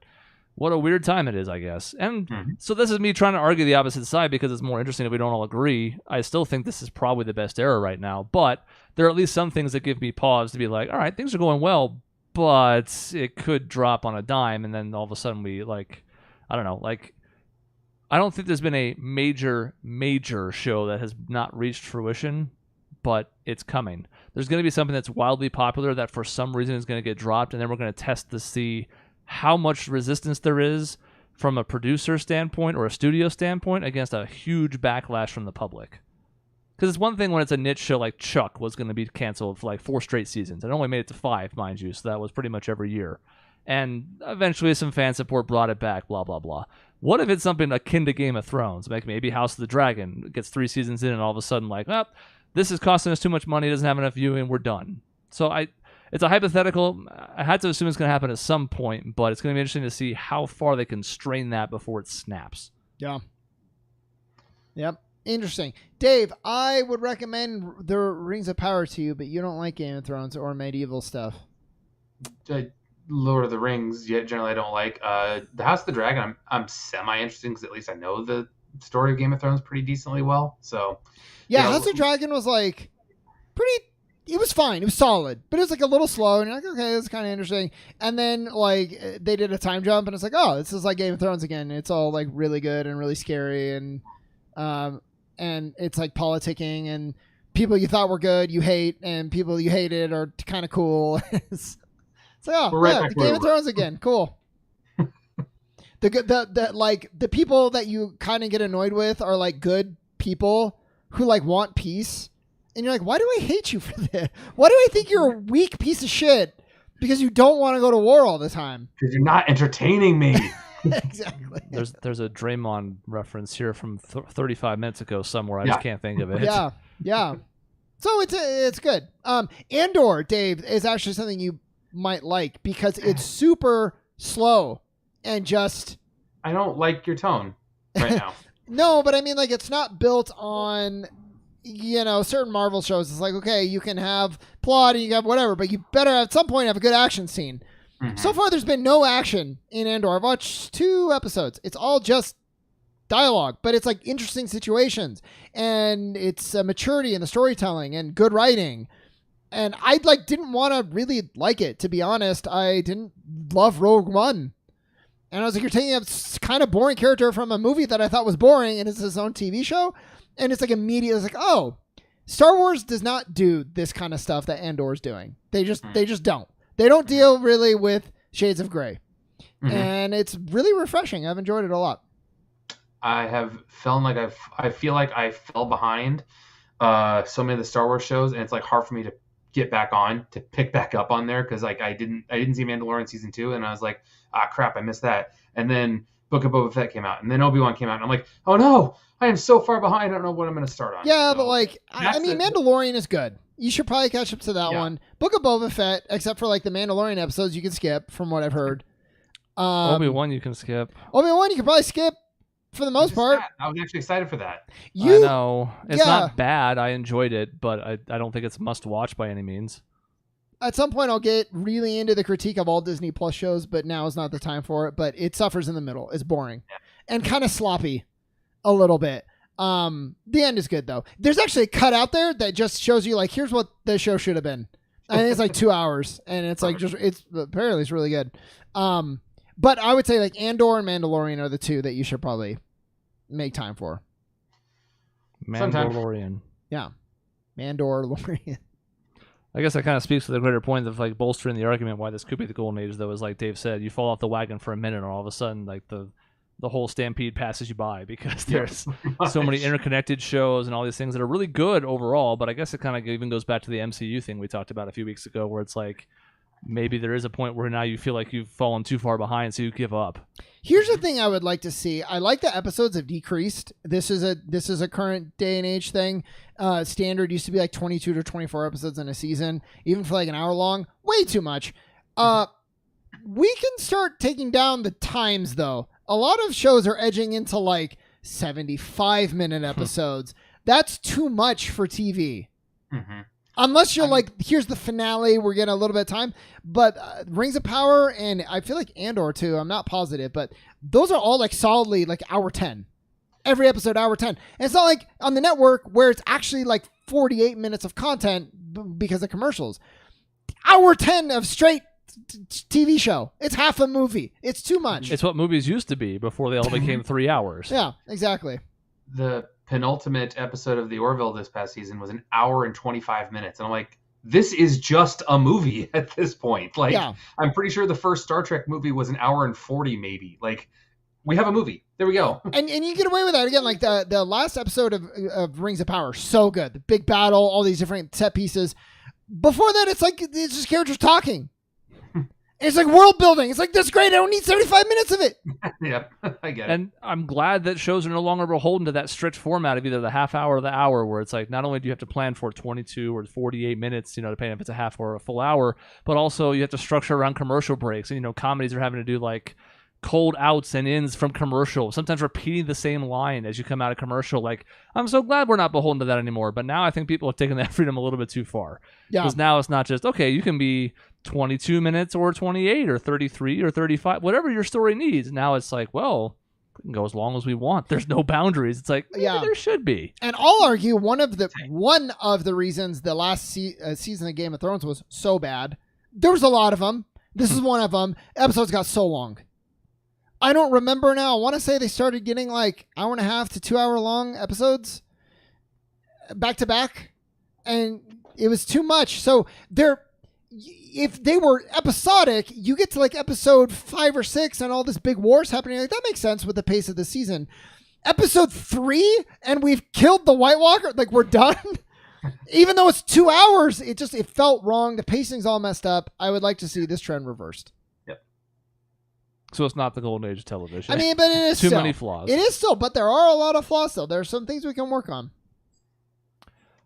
what a weird time it is, I guess. And so this is me trying to argue the opposite side because it's more interesting if we don't all agree. I still think this is probably the best era right now. But there are at least some things that give me pause to be like, all right, things are going well, but it could drop on a dime, and then all of a sudden we I don't know, I don't think there's been a major show that has not reached fruition, but it's coming. There's going to be something that's wildly popular that for some reason is going to get dropped, and then we're going to test to see how much resistance there is from a producer standpoint or a studio standpoint against a huge backlash from the public. Because it's one thing when it's a niche show like Chuck was going to be canceled for like 4 straight seasons. It only made it to 5, mind you, so that was pretty much every year. And eventually some fan support brought it back, blah, blah, blah. What if it's something akin to Game of Thrones? Like maybe House of the Dragon gets 3 seasons in and all of a sudden like, this is costing us too much money, doesn't have enough viewing, we're done. So it's a hypothetical. I had to assume it's going to happen at some point, but it's going to be interesting to see how far they can strain that before it snaps. Yeah. Yep. Interesting. Dave, I would recommend The Rings of Power to you, but you don't like Game of Thrones or medieval stuff. Lord of the Rings, generally I don't like. The House of the Dragon, I'm semi-interested because at least I know the story of Game of Thrones pretty decently well. So yeah, House of the Dragon was like pretty... It was fine. It was solid, but it was like a little slow. And you're like, okay, it's kind of interesting. And then like they did a time jump, and it's like, oh, this is like Game of Thrones again. It's all like really good and really scary, and it's like politicking, and people you thought were good you hate, and people you hated are kind of cool. It's like, oh, yeah, the Game of Thrones again, cool. The people that you kind of get annoyed with are like good people who like want peace. And you're like, why do I hate you for this? Why do I think you're a weak piece of shit? Because you don't want to go to war all the time. Because you're not entertaining me. Exactly. There's a Draymond reference here from 35 minutes ago somewhere. I just can't think of it. Yeah. So it's good. Andor, Dave, is actually something you might like because it's super slow and just. I don't like your tone right now. No, but I mean, like, it's not built on, certain Marvel shows. It's like, okay, you can have plot and you can have whatever, but you better at some point have a good action scene. Mm-hmm. So far, there's been no action in Andor. I've watched 2 episodes. It's all just dialogue, but it's like interesting situations, and it's maturity in the storytelling and good writing. And I didn't want to really like it, to be honest. I didn't love Rogue One. And I was like, you're taking a kind of boring character from a movie that I thought was boring, and it's his own TV show. And it's like immediately, it's like, oh, Star Wars does not do this kind of stuff that Andor's doing. They just don't. They don't deal really with shades of gray. Mm-hmm. And it's really refreshing. I've enjoyed it a lot. I have felt like I feel like I fell behind so many of the Star Wars shows, and it's like hard for me to get back on, to pick back up on there, because like I didn't see Mandalorian season 2, and I was like, crap, I missed that. And then Book of Boba Fett came out, and then Obi-Wan came out, and I'm like, oh no, I am so far behind, I don't know what I'm going to start on. Yeah, so, but like, I mean, Mandalorian is good. You should probably catch up to that one. Book of Boba Fett, except for like the Mandalorian episodes, you can skip, from what I've heard. Obi-Wan you can skip. Obi-Wan you can probably skip for the most part. I was actually excited for that. I know. It's not bad. I enjoyed it, but I don't think it's must watch by any means. At some point, I'll get really into the critique of all Disney Plus shows, but now is not the time for it. But it suffers in the middle. It's boring and kind of sloppy a little bit. The end is good, though. There's actually a cut out there that just shows you, like, here's what the show should have been. I think it's like 2 hours, and it's like apparently it's really good. But I would say like Andor and Mandalorian are the 2 that you should probably make time for. Mandalorian. Yeah. Mandalorian. I guess that kind of speaks to the greater point of like bolstering the argument why this could be the golden age, though, is like Dave said, you fall off the wagon for a minute and all of a sudden like the whole stampede passes you by because there's so many interconnected shows and all these things that are really good overall. But I guess it kind of even goes back to the MCU thing we talked about a few weeks ago, where it's like maybe there is a point where now you feel like you've fallen too far behind, so you give up. Here's the thing I would like to see. I like that episodes have decreased. This is a current day and age thing. Standard used to be like 22 to 24 episodes in a season, even for like an hour long. Way too much. We can start taking down the times, though. A lot of shows are edging into like 75-minute episodes. That's too much for TV. Mm-hmm. Unless you're like, here's the finale, we're getting a little bit of time. But Rings of Power, and I feel like Andor too, I'm not positive, but those are all like solidly like hour 10. Every episode, hour 10. And it's not like on the network where it's actually like 48 minutes of content because of commercials. Hour 10 of straight TV show. It's half a movie. It's too much. It's what movies used to be before they all became 3 hours. Yeah, exactly. The penultimate episode of The Orville this past season was an hour and 25 minutes. And I'm like, this is just a movie at this point. Like, I'm pretty sure the first Star Trek movie was an hour and 40 maybe. Like, we have a movie. There we go. And you get away with that. Again, like the last episode of Rings of Power, so good. The big battle, all these different set pieces. Before that, it's like, it's just characters talking. It's like world building. It's like, that's great. I don't need 75 minutes of it. Yep, I get it. And I'm glad that shows are no longer beholden to that strict format of either the half hour or the hour, where it's like, not only do you have to plan for 22 or 48 minutes, depending if it's a half or a full hour, but also you have to structure around commercial breaks. And, comedies are having to do like cold outs and ins from commercial, sometimes repeating the same line as you come out of commercial. Like, I'm so glad we're not beholden to that anymore. But now I think people have taken that freedom a little bit too far. Yeah. Because now it's not just, okay, you can be 22 minutes or 28 or 33 or 35, whatever your story needs. Now it's like, well, we can go as long as we want. There's no boundaries. It's like, maybe there should be. And I'll argue one of the reasons the last season of Game of Thrones was so bad, there was a lot of them. This is one of them. Episodes got so long. I don't remember now. I want to say they started getting like 1.5 to 2 hour long episodes back to back, and it was too much. So if they were episodic, you get to like episode 5 or 6 and all this big wars happening. Like, that makes sense with the pace of the season. Episode 3 and we've killed the White Walker. Like, we're done. Even though it's 2 hours, it felt wrong. The pacing's all messed up. I would like to see this trend reversed. Yep. So it's not the golden age of television. I mean, but it is too many flaws. It is still, but there are a lot of flaws still. There are some things we can work on.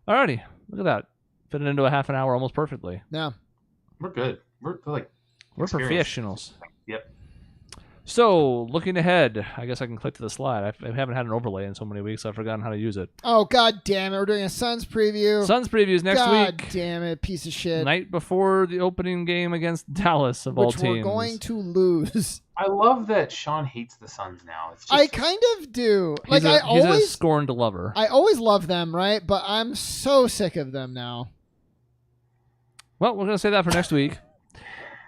Alrighty, look at that. Fit it into a half an hour almost perfectly. Yeah. We're good. We're experienced. Professionals. Yep. So, looking ahead, I guess I can click to the slide. I haven't had an overlay in so many weeks, I've forgotten how to use it. Oh, god damn it. We're doing a Suns preview. Suns previews next God week. damn it, piece of shit. Night before the opening game against Dallas of all Which teams. we're going to lose. I love that Sean hates the Suns now. It's just, I kind of do. He's a scorned lover. I always love them, right? But I'm so sick of them now. Well, we're going to say that for next week.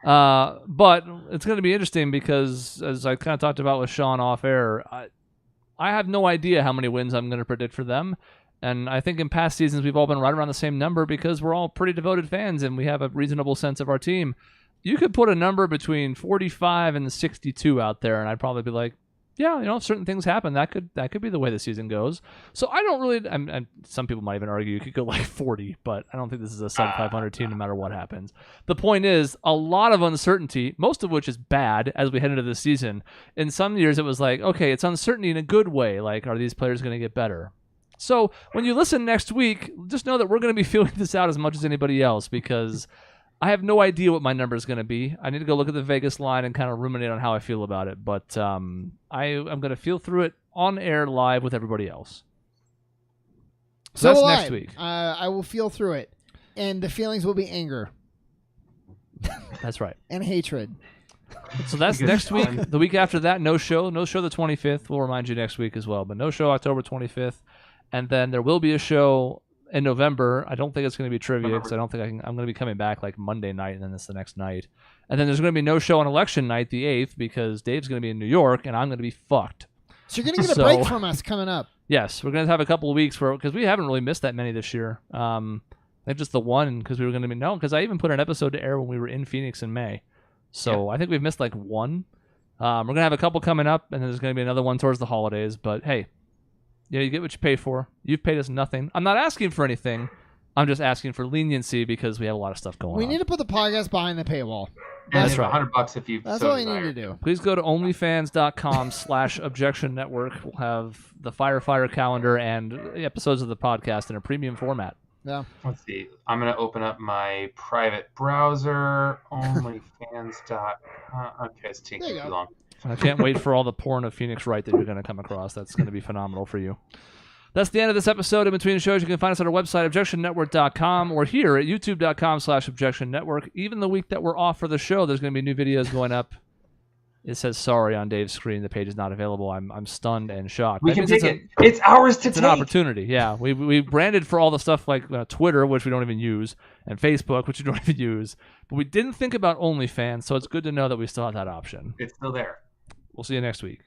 But it's going to be interesting because, as I kind of talked about with Sean off air, I have no idea how many wins I'm going to predict for them. And I think in past seasons, we've all been right around the same number because we're all pretty devoted fans and we have a reasonable sense of our team. You could put a number between 45 and 62 out there, and I'd probably be like, yeah, if certain things happen, that could be the way the season goes. So I don't really. And some people might even argue you could go like 40, but I don't think this is a sub 500 team no matter what happens. The point is, a lot of uncertainty, most of which is bad as we head into this season. In some years, it was like, okay, it's uncertainty in a good way. Like, are these players going to get better? So when you listen next week, just know that we're going to be feeling this out as much as anybody else because I have no idea what my number is going to be. I need to go look at the Vegas line and kind of ruminate on how I feel about it. But I'm going to feel through it on air live with everybody else. So that's next week. I will feel through it. And the feelings will be anger. That's right. And hatred. So that's next week. The week after that, no show. No show the 25th. We'll remind you next week as well. But no show October 25th. And then there will be a show in November. I don't think it's going to be trivia because I don't think I'm going to be coming back like Monday night and then it's the next night. And then there's going to be no show on election night, the 8th, because Dave's going to be in New York and I'm going to be fucked. So you're going to get a break from us coming up. Yes, we're going to have a couple of weeks because we haven't really missed that many this year. I think just the one because we were going to be because I even put an episode to air when we were in Phoenix in May. So I think we've missed like one. We're going to have a couple coming up and then there's going to be another one towards the holidays. But hey, you get what you pay for. You've paid us nothing. I'm not asking for anything. I'm just asking for leniency because we have a lot of stuff going on. We need to put the podcast behind the paywall. That's right. $100 if you. That's so what we desire. need to do. Please go to onlyfans.com/objection network. We'll have the Firefighter calendar and episodes of the podcast in a premium format. Yeah. Let's see. I'm going to open up my private browser. Onlyfans.com. Okay, it's taking too long. I can't wait for all the porn of Phoenix Wright that you're going to come across. That's going to be phenomenal for you. That's the end of this episode. In between shows, you can find us on our website, objectionnetwork.com, or here at youtube.com/objectionnetwork. Even the week that we're off for the show, there's going to be new videos going up. It says sorry on Dave's screen. The page is not available. I'm stunned and shocked. We can take it. It's ours to take. It's an opportunity. Yeah, we branded for all the stuff like Twitter, which we don't even use, and Facebook, which we don't even use. But we didn't think about OnlyFans, so it's good to know that we still have that option. It's still there. We'll see you next week.